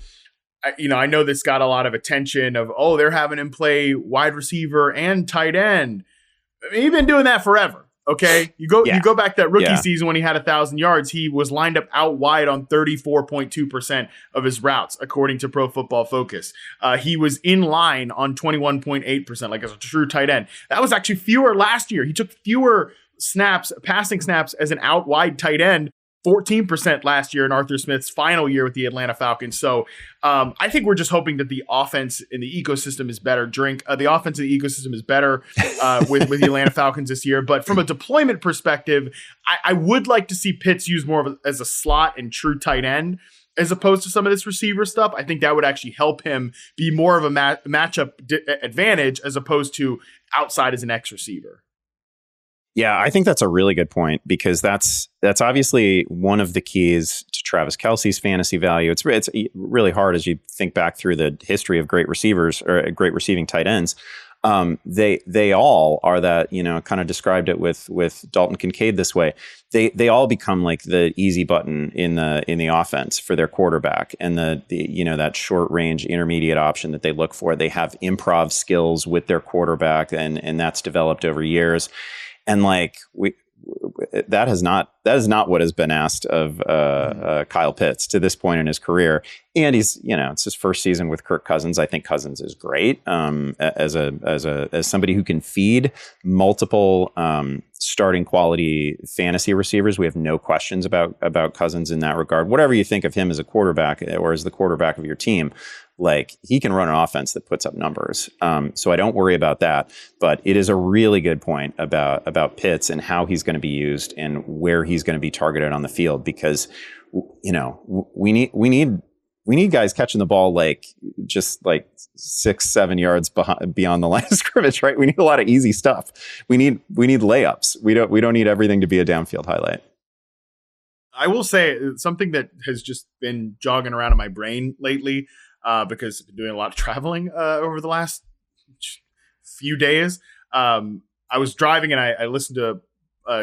I know this got a lot of attention of, they're having him play wide receiver and tight end. I mean, he's been doing that forever. Okay. You go back to that rookie season when he had 1,000 yards, he was lined up out wide on 34.2% of his routes, according to Pro Football Focus. He was in line on 21.8%, like as a true tight end. That was actually fewer last year. He took fewer passing snaps as an out wide tight end, 14% last year in Arthur Smith's final year with the Atlanta Falcons. So I think we're just hoping that the offense in the ecosystem is better. The offense in the ecosystem is better with the Atlanta Falcons this year. But from a deployment perspective, I would like to see Pitts used more as a slot and true tight end as opposed to some of this receiver stuff. I think that would actually help him be more of a matchup advantage as opposed to outside as an X receiver. Yeah, I think that's a really good point because that's obviously one of the keys to Travis Kelce's fantasy value. It's really hard as you think back through the history of great receivers or great receiving tight ends. They all are that, kind of described it with Dalton Kincaid this way. They all become like the easy button in the offense for their quarterback and the that short range intermediate option that they look for. They have improv skills with their quarterback and that's developed over years. And like that is not what has been asked of Kyle Pitts to this point in his career. And he's it's his first season with Kirk Cousins. I think Cousins is great as somebody who can feed multiple starting quality fantasy receivers. We have no questions about Cousins in that regard. Whatever you think of him as a quarterback or as the quarterback of your team, like he can run an offense that puts up numbers. So I don't worry about that. But it is a really good point about Pitts and how he's going to be used and where he's going to be targeted on the field because we need guys catching the ball like just like 6-7 yards beyond the line of scrimmage, right? We need a lot of easy stuff. We need layups. We don't need everything to be a downfield highlight. I will say something that has just been jogging around in my brain lately. because I've been doing a lot of traveling over the last few days. I was driving and I listened to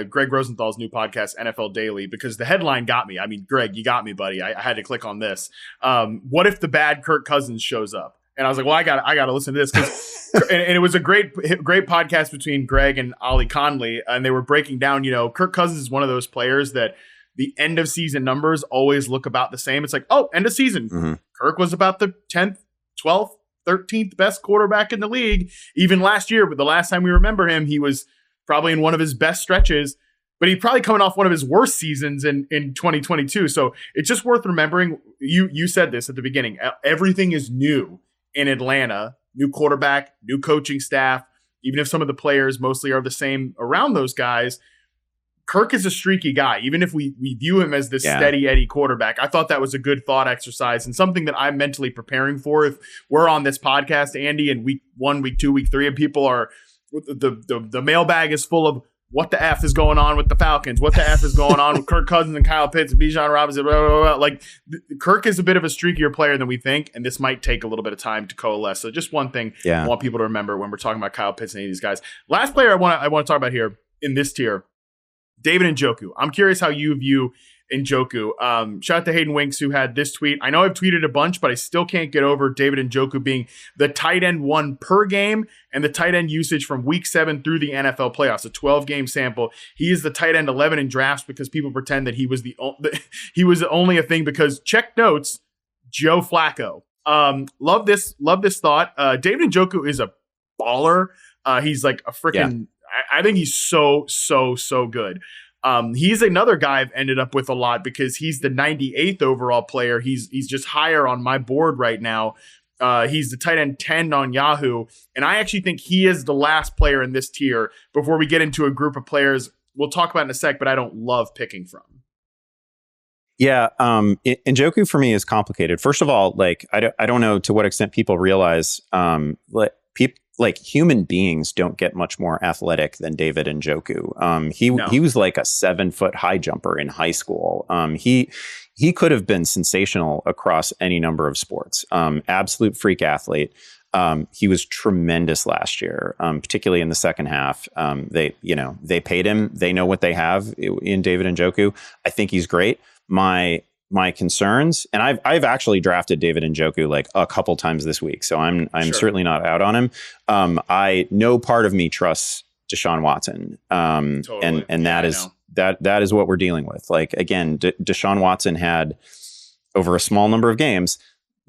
Greg Rosenthal's new podcast, NFL Daily, because the headline got me. I mean, Greg, you got me, buddy. I had to click on this. What if the bad Kirk Cousins shows up? And I was like, well, I got to listen to this, and it was a great podcast between Greg and Ollie Conley, and they were breaking down. Kirk Cousins is one of those players that the end of season numbers always look about the same. It's like, oh, end of season, Kirk was about the 10th, 12th, 13th best quarterback in the league. Even last year, but the last time we remember him, he was probably in one of his best stretches, but he's probably coming off one of his worst seasons in 2022. So it's just worth remembering. You said this at the beginning. Everything is new in Atlanta. New quarterback, new coaching staff. Even if some of the players mostly are the same around those guys, Kirk is a streaky guy. Even if we view him as this steady Eddie quarterback, I thought that was a good thought exercise and something that I'm mentally preparing for. If we're on this podcast, Andy, in week 1, week 2, week 3, and people are the mailbag is full of what the F is going on with the Falcons, what the F is going on with Kirk Cousins and Kyle Pitts and Bijan Robinson, blah, blah, blah. Like, Kirk is a bit of a streakier player than we think, and this might take a little bit of time to coalesce. So just one thing I want people to remember when we're talking about Kyle Pitts and any of these guys. Last player I want to talk about here in this tier, David Njoku. I'm curious how you view Njoku. Shout out to Hayden Winks, who had this tweet. I know I've tweeted a bunch, but I still can't get over David Njoku being the tight end 1 per game and the tight end usage from week 7 through the NFL playoffs, a 12-game sample. He is the tight end 11 in drafts because people pretend that he was only a thing because check notes, Joe Flacco. Love this thought. David Njoku is a baller. He's like a freaking. I think he's so good. He's another guy I've ended up with a lot because he's the 98th overall player. He's just higher on my board right now. He's the tight end 10 on Yahoo. And I actually think he is the last player in this tier before we get into a group of players we'll talk about in a sec, but I don't love picking from. Yeah, Njoku for me is complicated. First of all, like I don't know to what extent people realize like human beings don't get much more athletic than David Njoku. He was like a 7-foot high jumper in high school. He could have been sensational across any number of sports. Absolute freak athlete. He was tremendous last year, particularly in the second half. They paid him. They know what they have in David Njoku. I think he's great. My concerns, and I've actually drafted David Njoku like a couple times this week, so I'm certainly not out on him. No part of me trusts Deshaun Watson, totally. and that is what we're dealing with. Like again, Deshaun Watson had over a small number of games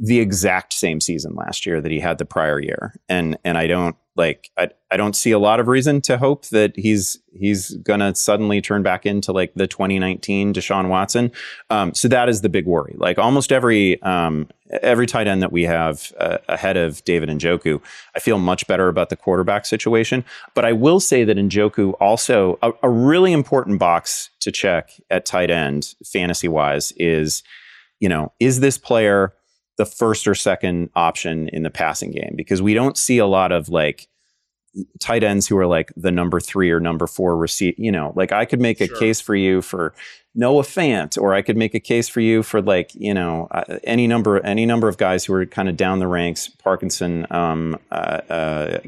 the exact same season last year that he had the prior year, and I don't see a lot of reason to hope that he's gonna suddenly turn back into like the 2019 Deshaun Watson. So that is the big worry. Like almost every tight end that we have ahead of David Njoku, I feel much better about the quarterback situation. But I will say that Njoku also a really important box to check at tight end fantasy wise is this player the first or second option in the passing game? Because we don't see a lot of like tight ends who are like the number 3 or number 4 receive. Like I could make a case for you for Noah Fant, or I could make a case for you for like any number of guys who are kind of down the ranks, Parkinson,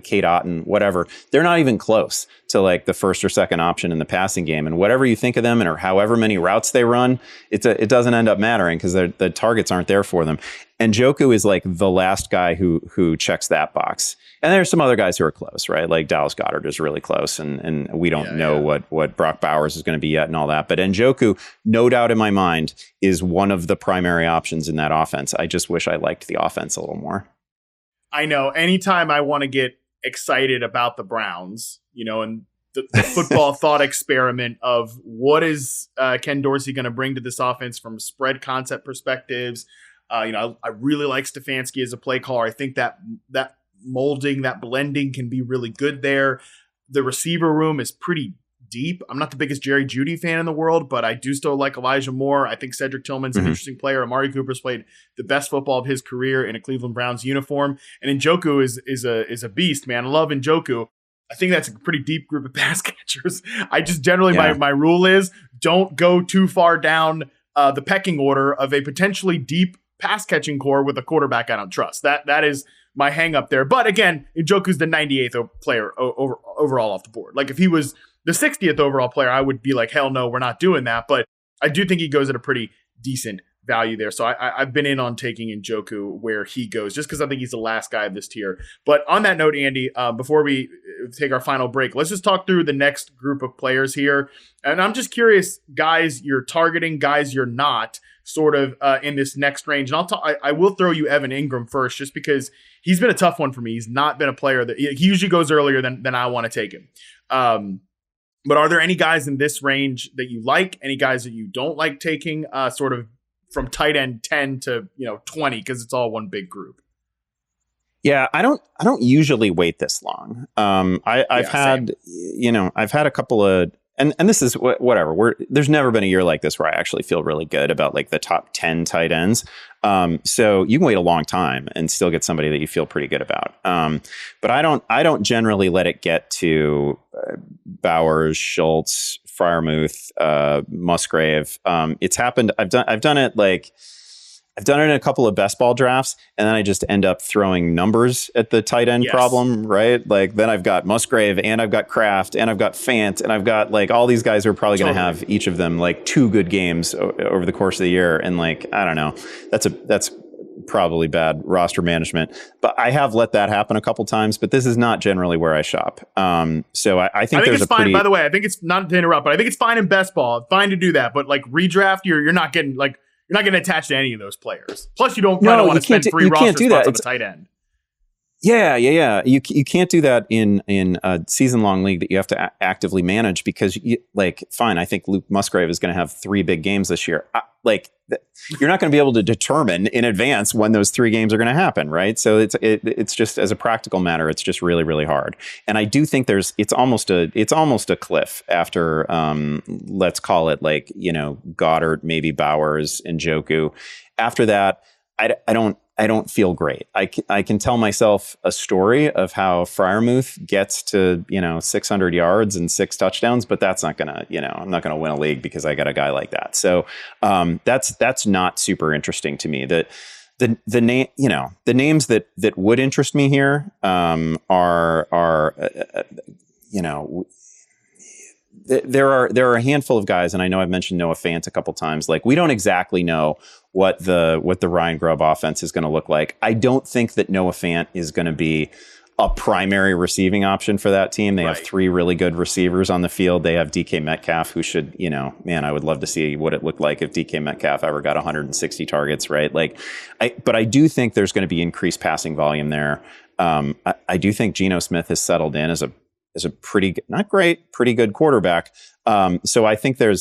Kate Otten, whatever. They're not even close to like the first or second option in the passing game. And whatever you think of them, and or however many routes they run, it doesn't end up mattering because the targets aren't there for them. And Njoku is like the last guy who checks that box. And there's some other guys who are close, right? Like Dallas Goedert is really close, and we don't know what Brock Bowers is going to be yet and all that. But Njoku, no doubt in my mind, is one of the primary options in that offense. I just wish I liked the offense a little more. I know. Anytime I want to get excited about the Browns, and the football thought experiment of what is Ken Dorsey going to bring to this offense from spread concept perspectives. I really like Stefanski as a play caller. I think that molding, that blending can be really good there. The receiver room is pretty deep. I'm not the biggest Jerry Jeudy fan in the world, but I do still like Elijah Moore. I think Cedric Tillman's an interesting player. Amari Cooper's played the best football of his career in a Cleveland Browns uniform. And Njoku is a beast, man. I love Njoku. I think that's a pretty deep group of pass catchers. I just generally, my rule is don't go too far down the pecking order of a potentially deep pass catching core with a quarterback I don't trust. That is my hang up there. But again, Njoku's the 98th player overall off the board. Like if he was the 60th overall player, I would be like, hell no, we're not doing that. But I do think he goes at a pretty decent value there. So I've been in on taking Njoku where he goes, just because I think he's the last guy of this tier. But on that note, Andy, before we take our final break, let's just talk through the next group of players here. And I'm just curious, guys you're targeting, guys you're not, sort of in this next range. And I will throw you Evan Ingram first, just because he's been a tough one for me. He's not been a player that he usually goes earlier than I want to take him. But are there any guys in this range that you like? Any guys that you don't like taking, sort of from tight end 10 to 20, because it's all one big group? Yeah, I don't usually wait this long. I've had a couple of, and this is whatever. There's never been a year like this where I actually feel really good about like the top 10 tight ends. So you can wait a long time and still get somebody that you feel pretty good about. But I don't generally let it get to Bowers, Schultz, Freiermuth, Musgrave. It's happened. I've done it in a couple of best ball drafts, and then I just end up throwing numbers at the tight end problem, right? Like then I've got Musgrave, and I've got Kraft, and I've got Fant, and I've got like all these guys who are probably going to have each of them like 2 good games over the course of the year. And like, I don't know, that's probably bad roster management, but I have let that happen a couple times, but this is not generally where I shop. So I think there's it's fine, by the way. I think it's not to interrupt, but I think it's fine in best ball, fine to do that. But like redraft, you're not getting attached to any of those players. Plus, you don't want to spend free roster spots on the tight end. Yeah. You can't do that in a season-long league that you have to actively manage, because fine, I think Luke Musgrave is going to have 3 big games this year. You're not going to be able to determine in advance when those 3 games are going to happen, right? So it's just, as a practical matter, it's just really, really hard. And I do think it's almost a cliff after let's call it Goddard, maybe Bowers, and Njoku. After that, I don't feel great. I can tell myself a story of how Freiermuth gets to 600 yards and 6 touchdowns, but that's not gonna I'm not gonna win a league because I got a guy like that. So that's not super interesting to me. The names that would interest me here are there are a handful of guys, and I know I've mentioned Noah Fant a couple times. Like, we don't exactly know what the Ryan Grubb offense is going to look like. I don't think that Noah Fant is going to be a primary receiving option for that team. They have 3 really good receivers on the field. They have DK Metcalf, who should, I would love to see what it looked like if DK Metcalf ever got 160 targets, right? But I do think there's going to be increased passing volume there. I do think Geno Smith has settled in as a pretty, not great, pretty good quarterback. So I think the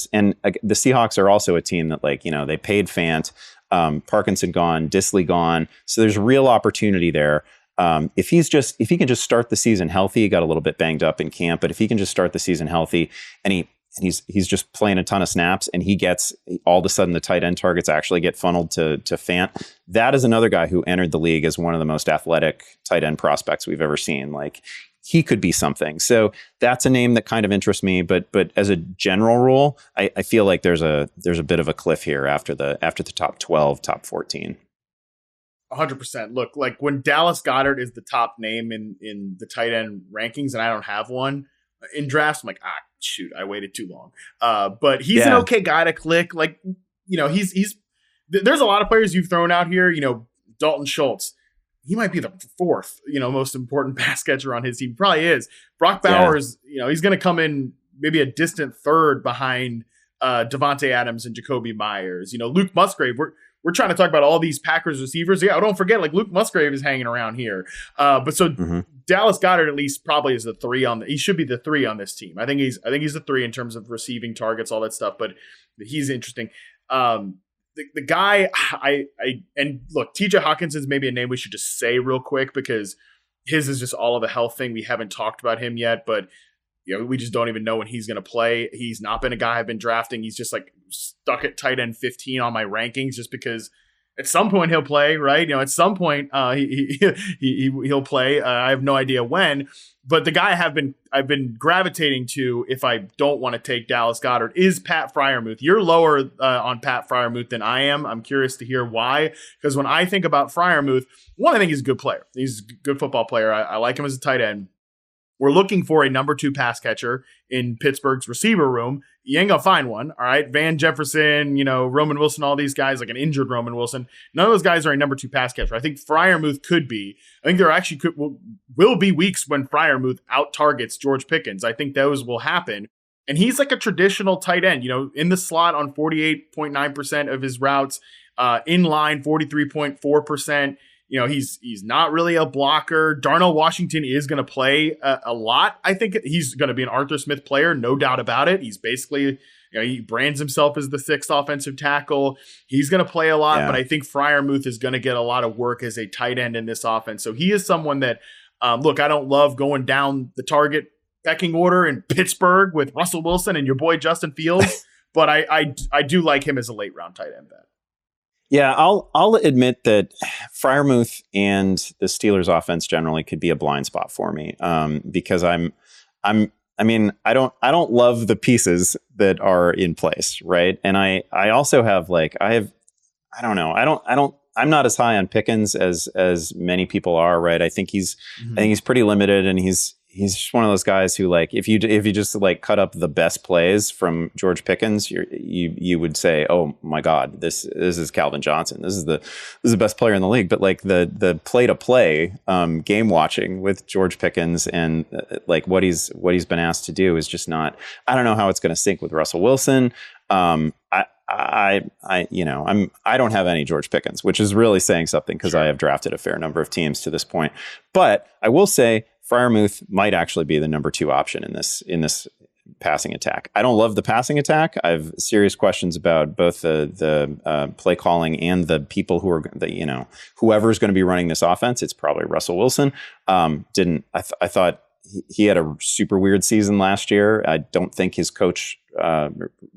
Seahawks are also a team that they paid Fant, Parkinson gone, Disley gone. So there's real opportunity there. If he can just start the season healthy, he got a little bit banged up in camp, but if he can just start the season healthy and he's just playing a ton of snaps, and he gets, all of a sudden the tight end targets actually get funneled to Fant. That is another guy who entered the league as one of the most athletic tight end prospects we've ever seen. He could be something. So that's a name that kind of interests me. But as a general rule, I feel like there's a bit of a cliff here after the top 12, top 14. 100%. Look, when Dallas Goedert is the top name in the tight end rankings, and I don't have one in drafts, I'm like, shoot, I waited too long. But he's an okay guy to click. He's there's a lot of players you've thrown out here. Dalton Schultz. He might be the 4th, most important pass catcher on his team. Probably is. Brock Bowers, he's going to come in maybe a distant 3rd behind Devontae Adams and Jacoby Myers. Luke Musgrave. We're trying to talk about all these Packers receivers. Yeah, don't forget, Luke Musgrave is hanging around here. Dallas Goedert at least probably is the 3 he should be the 3 on this team. I think he's the 3 in terms of receiving targets, all that stuff. But he's interesting. The guy and look, TJ Hawkinson's maybe a name we should just say real quick, because his is just all of the health thing. We haven't talked about him yet, but we just don't even know when he's going to play. He's not been a guy I've been drafting. He's just stuck at tight end 15 on my rankings, just because At some point he'll play, right? You know, at some point he'll play. I have no idea when, but the guy I've been gravitating to if I don't want to take Dallas Goedert is Pat Freiermuth. You're lower on Pat Freiermuth than I am. I'm curious to hear why, because when I think about Freiermuth, one, I think he's a good player. He's a good football player. I like him as a tight end. We're looking for a number 2 pass catcher in Pittsburgh's receiver room. You ain't gonna find one, all right? Van Jefferson, you know, Roman Wilson, all these guys, like an injured Roman Wilson. None of those guys are a number 2 pass catcher. I think Freiermuth could be. I think there actually will be weeks when Freiermuth out-targets George Pickens. I think those will happen. And he's like a traditional tight end, you know, in the slot on 48.9% of his routes, in line 43.4%. You know, he's not really a blocker. Darnell Washington is going to play a lot. I think he's going to be an Arthur Smith player, no doubt about it. He's basically, you know, he brands himself as the 6th offensive tackle. He's going to play a lot, but I think Freiermuth is going to get a lot of work as a tight end in this offense. So he is someone that, look, I don't love going down the target pecking order in Pittsburgh with Russell Wilson and your boy Justin Fields, but I do like him as a late round tight end bet. Yeah, I'll admit that Freiermuth and the Steelers offense generally could be a blind spot for me, because I don't love the pieces that are in place, right? And I also have I'm not as high on Pickens as many people are, right? I think he's pretty limited, and he's just one of those guys who, like, if you just like cut up the best plays from George Pickens, you would say, oh my God, this is Calvin Johnson. This is the best player in the league. But like the play to play game watching with George Pickens and like what he's been asked to do is just not. I don't know how it's going to sync with Russell Wilson. I don't have any George Pickens, which is really saying something because I have drafted a fair number of teams to this point. But I will say Freiermuth might actually be the number 2 option in this passing attack. I don't love the passing attack. I have serious questions about both the play calling and the people who are whoever's going to be running this offense. It's probably Russell Wilson. I thought he had a super weird season last year. I don't think his coach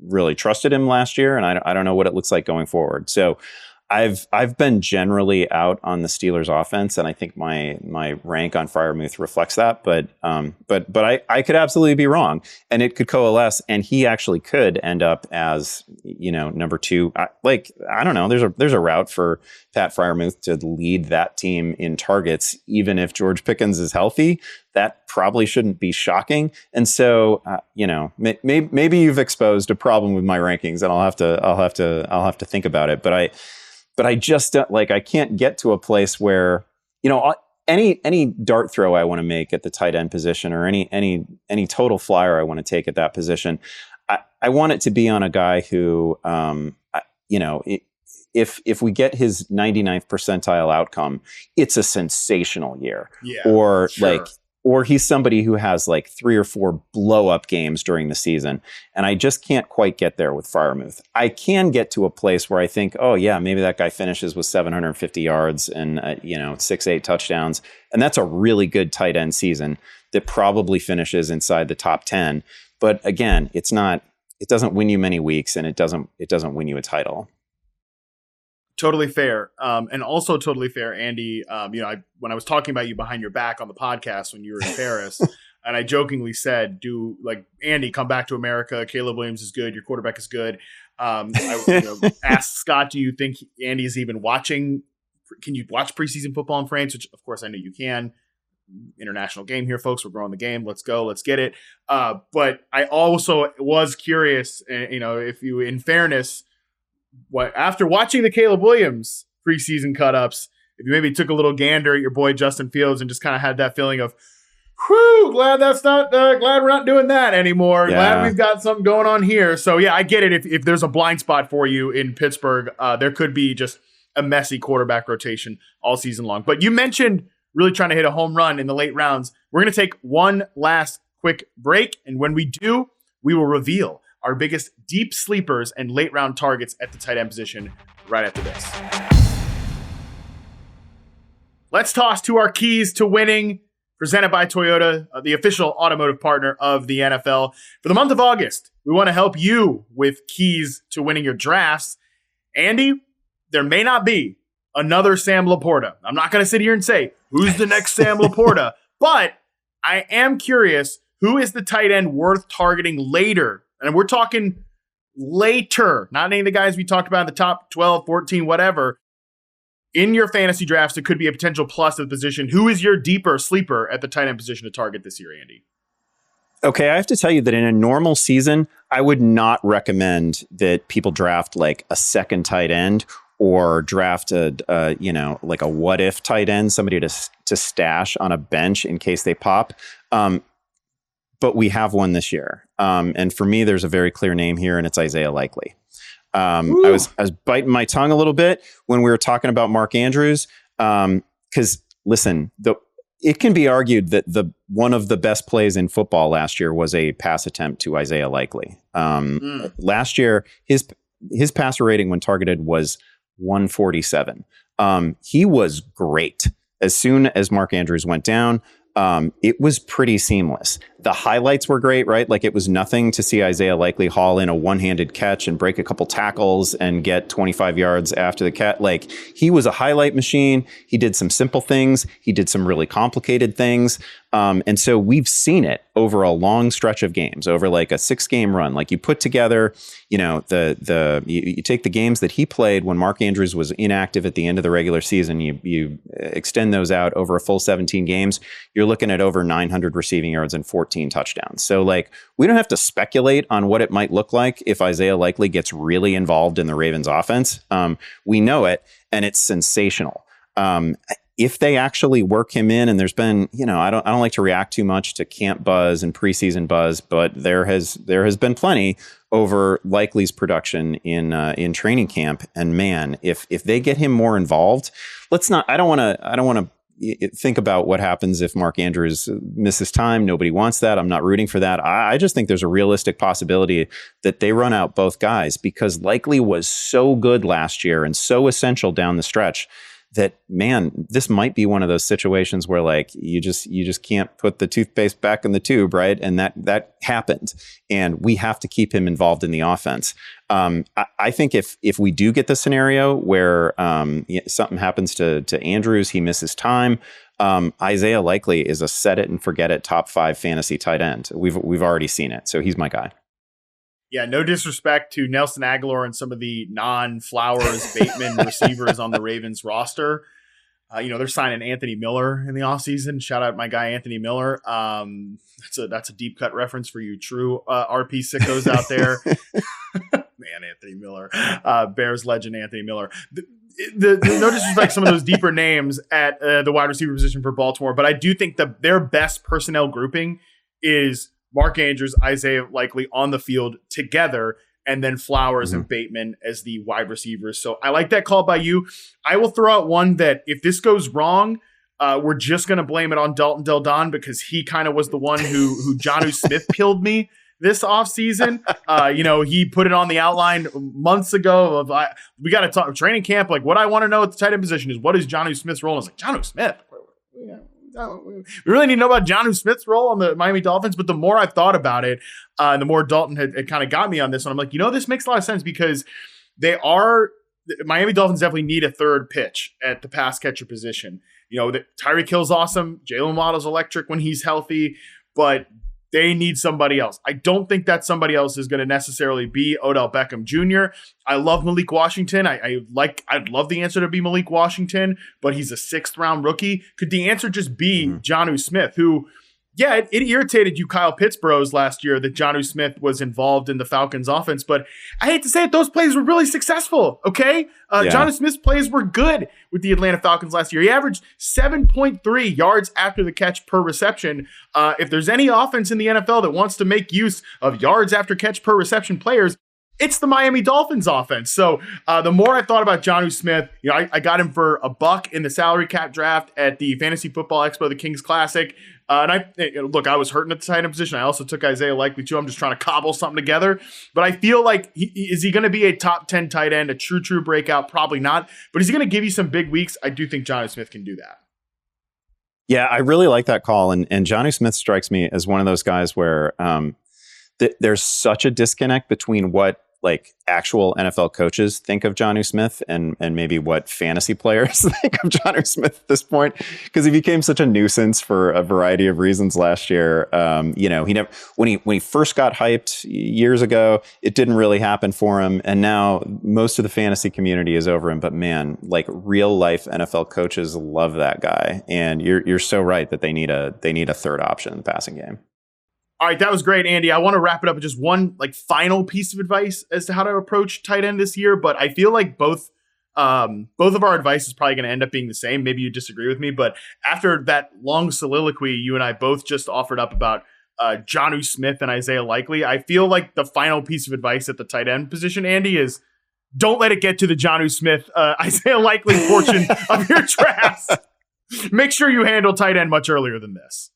really trusted him last year, and I don't know what it looks like going forward. So I've been generally out on the Steelers offense, and I think my rank on Freiermuth reflects that. But I could absolutely be wrong, and it could coalesce, and he actually could end up as, you know, number 2. I don't know. There's a route for Pat Freiermuth to lead that team in targets, even if George Pickens is healthy. That probably shouldn't be shocking. And so, maybe you've exposed a problem with my rankings, and I'll have to think about it. But I just I can't get to a place where, you know, any dart throw I want to make at the tight end position, or any total flyer I want to take at that position, I want it to be on a guy who, if we get his 99th percentile outcome, it's a sensational year. Yeah, or sure. Or he's somebody who has like 3 or 4 blow up games during the season. And I just can't quite get there with Freiermuth. I can get to a place where I think, oh yeah, maybe that guy finishes with 750 yards and 6-8 touchdowns. And that's a really good tight end season that probably finishes inside the top 10. But again, it doesn't win you many weeks, and it doesn't win you a title. Totally fair. And also totally fair, Andy. When I was talking about you behind your back on the podcast when you were in Paris, and I jokingly said, Andy, come back to America. Caleb Williams is good. Your quarterback is good. I asked Scott, do you think Andy's even watching? Can you watch preseason football in France? Which, of course, I know you can. International game here, folks. We're growing the game. Let's go. Let's get it. But I also was curious, if you, in fairness, after watching the Caleb Williams preseason cut-ups, if you maybe took a little gander at your boy Justin Fields and just kind of had that feeling of, whew, glad we're not doing that anymore. Yeah. Glad we've got something going on here. So yeah, I get it. If there's a blind spot for you in Pittsburgh, there could be just a messy quarterback rotation all season long. But you mentioned really trying to hit a home run in the late rounds. We're going to take one last quick break, and when we do, we will reveal our biggest deep sleepers and late round targets at the tight end position right after this. Let's toss to our keys to winning, presented by Toyota, the official automotive partner of the NFL. For the month of August, we want to help you with keys to winning your drafts. Andy, there may not be another Sam LaPorta. I'm not going to sit here and say who's the next Sam LaPorta, but I am curious, who is the tight end worth targeting later? And we're talking later, not any of the guys we talked about in the top 12, 14, whatever. In your fantasy drafts, it could be a potential plus of the position. Who is your deeper sleeper at the tight end position to target this year, Andy? Okay, I have to tell you that in a normal season, I would not recommend that people draft like a second tight end or draft a like a what if tight end, somebody to stash on a bench in case they pop. But we have one this year, and for me, there's a very clear name here, and it's Isaiah Likely. I was biting my tongue a little bit when we were talking about Mark Andrews, because listen, it can be argued that one of the best plays in football last year was a pass attempt to Isaiah Likely. Last year, his passer rating when targeted was 147. He was great. As soon as Mark Andrews went down, it was pretty seamless. The highlights were great, right? Like it was nothing to see Isaiah Likely haul in a one-handed catch and break a couple tackles and get 25 yards after the catch. Like he was a highlight machine. He did some simple things. He did some really complicated things. And so we've seen it over a long stretch of games, over like a 6-game run. Like you put together, you take the games that he played when Mark Andrews was inactive at the end of the regular season. You extend those out over a full 17 games. You're looking at over 900 receiving yards and 14 touchdowns. So like we don't have to speculate on what it might look like if Isaiah Likely gets really involved in the Ravens offense. We know it, and it's sensational. If they actually work him in, and there's been, I don't like to react too much to camp buzz and preseason buzz, but there has been plenty over Likely's production in training camp. And man, if they get him more involved, I don't want to think about what happens if Mark Andrews misses time. Nobody wants that. I'm not rooting for that. I just think there's a realistic possibility that they run out both guys, because Likely was so good last year and so essential down the stretch that, man, this might be one of those situations where like you just can't put the toothpaste back in the tube, right? And that happened, and we have to keep him involved in the offense. I think if we do get the scenario where something happens to Andrews, he misses time, Isaiah Likely is a set it and forget it top 5 fantasy tight end. We've already seen it, so he's my guy. Yeah, no disrespect to Nelson Aguilar and some of the non-Flowers Bateman receivers on the Ravens roster. They're signing Anthony Miller in the offseason. Shout out my guy, Anthony Miller. That's a deep cut reference for you true RP sickos out there. Man, Anthony Miller. Bears legend Anthony Miller. The no disrespect to some of those deeper names at the wide receiver position for Baltimore, but I do think their best personnel grouping is Mark Andrews, Isaiah Likely on the field together, and then Flowers and Bateman as the wide receivers. So I like that call by you. I will throw out one that if this goes wrong, we're just going to blame it on Dalton Del Don, because he kind of was the one who Jonnu Smith killed me this offseason. He put it on the outline months ago we got to talk training camp. Like, what I want to know at the tight end position is, what is Jonnu Smith's role? I was like, Jonnu Smith? We really need to know about Jonnu Smith's role on the Miami Dolphins. But the more I've thought about it, and the more Dalton had kind of got me on this one, I'm like, this makes a lot of sense, because Miami Dolphins definitely need a third pitch at the pass catcher position. Tyreek Hill's awesome. Jalen Waddle's electric when he's healthy, but they need somebody else. I don't think that somebody else is going to necessarily be Odell Beckham Jr. I love Malik Washington. I'd love the answer to be Malik Washington, but he's a 6th round rookie. Could the answer just be Jonnu Smith, who, yeah, it irritated you Kyle Pittsburghs last year that Jonnu Smith was involved in the Falcons offense, but I hate to say it, those plays were really successful, okay? Jonnu Smith's plays were good with the Atlanta Falcons last year. He averaged 7.3 yards after the catch per reception. If there's any offense in the NFL that wants to make use of yards after catch per reception players, it's the Miami Dolphins offense. So the more I thought about Jonnu Smith, I got him for $1 in the salary cap draft at the Fantasy Football Expo, the Kings Classic. And I was hurting at the tight end position. I also took Isaiah Likely too. I'm just trying to cobble something together. But I feel like, is he going to be a top 10 tight end, a true breakout? Probably not. But is he going to give you some big weeks? I do think Jonnu Smith can do that. Yeah, I really like that call. And Jonnu Smith strikes me as one of those guys where there's such a disconnect between what like actual NFL coaches think of Jonnu Smith and maybe what fantasy players think of Jonnu Smith at this point, because he became such a nuisance for a variety of reasons last year. He never, when he first got hyped years ago, it didn't really happen for him, and now most of the fantasy community is over him. But man, like real life NFL coaches love that guy, and you're so right that they need a third option in the passing game. All right, that was great, Andy. I want to wrap it up with just one like final piece of advice as to how to approach tight end this year. But I feel like both of our advice is probably going to end up being the same. Maybe you disagree with me, but after that long soliloquy you and I both just offered up about Jonnu Smith and Isaiah Likely, I feel like the final piece of advice at the tight end position, Andy, is don't let it get to the Jonnu Smith, Isaiah Likely portion of your draft. Make sure you handle tight end much earlier than this.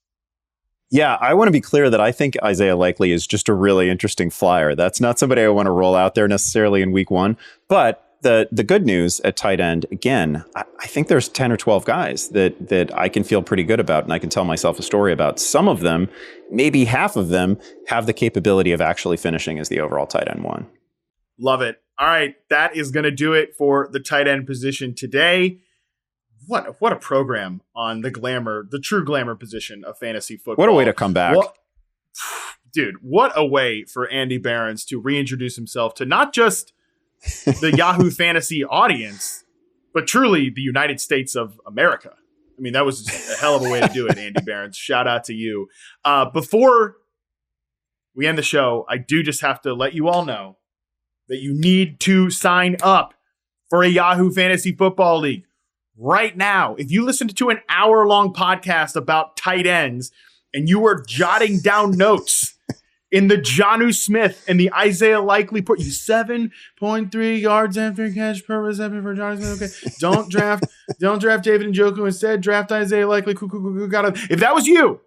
Yeah, I want to be clear that I think Isaiah Likely is just a really interesting flyer. That's not somebody I want to roll out there necessarily in week one. But the good news at tight end, again, I think there's 10 or 12 guys that I can feel pretty good about and I can tell myself a story about. Some of them, maybe half of them, have the capability of actually finishing as the overall tight end one. Love it. All right, that is going to do it for the tight end position today. What a program on the true glamour position of fantasy football. What a way to come back. What a way for Andy Behrens to reintroduce himself to not just the Yahoo Fantasy audience, but truly the United States of America. I mean, that was a hell of a way to do it, Andy Behrens. Shout out to you. Before we end the show, I do just have to let you all know that you need to sign up for a Yahoo Fantasy Football League. Right now, if you listened to an hour-long podcast about tight ends and you were jotting down notes in the Jonnu Smith and the Isaiah Likely put you 7.3 yards after catch per reception for Jonnu Smith. Okay, don't draft David Njoku. Instead, draft Isaiah Likely. If that was you,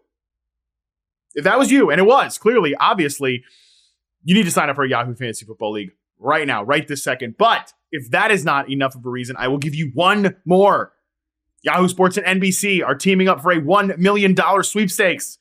and it was clearly, obviously, you need to sign up for a Yahoo Fantasy Football League right now, right this second. But if that is not enough of a reason, I will give you one more. Yahoo Sports and NBC are teaming up for a $1 million sweepstakes.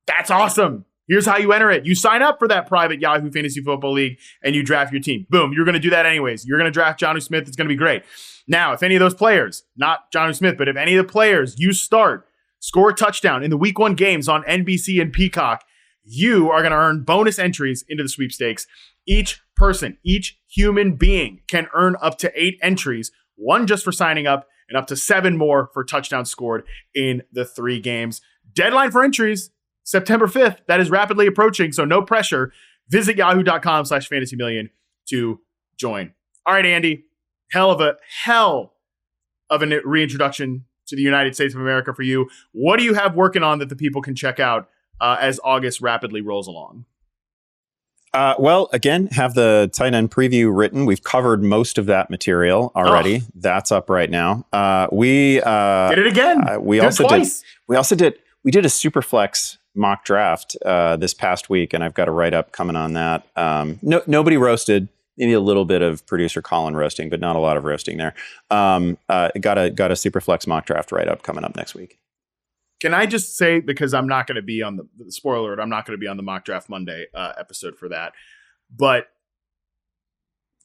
That's awesome. Here's how you enter it. You sign up for that private Yahoo Fantasy Football League and you draft your team. Boom. You're going to do that anyways. You're going to draft Jonnu Smith. It's going to be great. Now, if any of those players, not Jonnu Smith, but if any of the players you start score a touchdown in the week 1 games on NBC and Peacock, you are going to earn bonus entries into the sweepstakes. Each person, each human being can earn up to 8 entries, 1 just for signing up and up to 7 more for touchdowns scored in the 3 games. Deadline for entries, September 5th. That is rapidly approaching, so no pressure. Visit yahoo.com/fantasymillion to join. All right, Andy, hell of a reintroduction to the United States of America for you. What do you have working on that the people can check out as August rapidly rolls along? Well, again, have the tight end preview written. We've covered most of that material already. That's up right now. We did it again. We did a super flex mock draft this past week, and I've got a write up coming on that. Nobody roasted. Maybe a little bit of producer Colin roasting, but not a lot of roasting there. Got a super flex mock draft write up coming up next week. Can I just say, because I'm not going to be on the spoiler alert, I'm not going to be on the Mock Draft Monday episode for that. But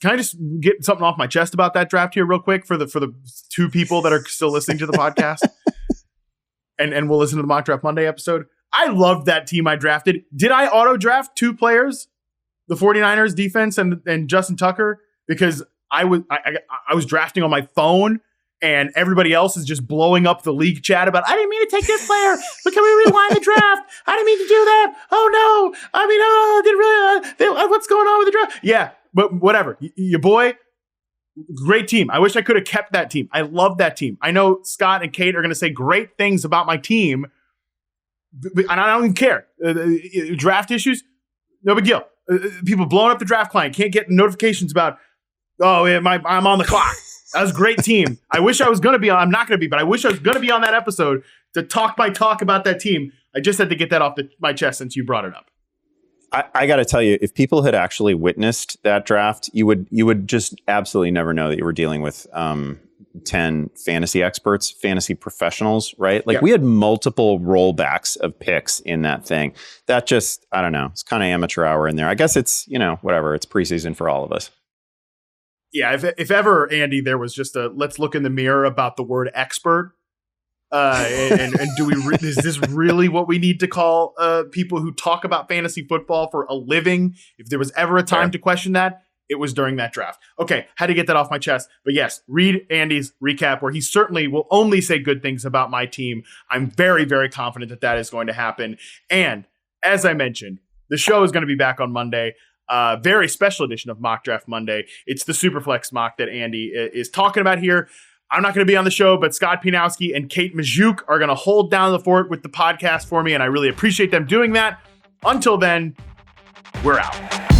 can I just get something off my chest about that draft here real quick for the 2 people that are still listening to the podcast? and we'll listen to the Mock Draft Monday episode. I loved that team I drafted. Did I auto draft 2 players? The 49ers defense and Justin Tucker? Because I was drafting on my phone. And everybody else is just blowing up the league chat about, I didn't mean to take this player, but can we rewind the draft? I didn't mean to do that. Oh no. I mean, didn't really, what's going on with the draft? Yeah, but whatever. Your boy, great team. I wish I could have kept that team. I love that team. I know Scott and Kate are going to say great things about my team, and I don't even care. Draft issues, no big deal. People blowing up the draft client, can't get notifications about, I'm on the clock. That was a great team. I wish I was going to be on. I'm not going to be, but I wish I was going to be on that episode to talk my talk about that team. I just had to get that off my chest since you brought it up. I got to tell you, if people had actually witnessed that draft, you would just absolutely never know that you were dealing with 10 fantasy experts, fantasy professionals, right? Like we had multiple rollbacks of picks in that thing. That just, I don't know, it's kind of amateur hour in there. I guess it's, whatever. It's preseason for all of us. Yeah, if ever, Andy, there was just a let's look in the mirror about the word expert. And do we? Is this really what we need to call people who talk about fantasy football for a living? If there was ever a time to question that, it was during that draft. Okay, had to get that off my chest. But yes, read Andy's recap where he certainly will only say good things about my team. I'm very, very confident that that is going to happen. And as I mentioned, the show is going to be back on Monday. Very special edition of Mock Draft Monday. It's the Superflex mock that Andy is talking about here. I'm not going to be on the show, but Scott Pianowski and Kate Majuk are going to hold down the fort with the podcast for me, and I really appreciate them doing that. Until then, we're out.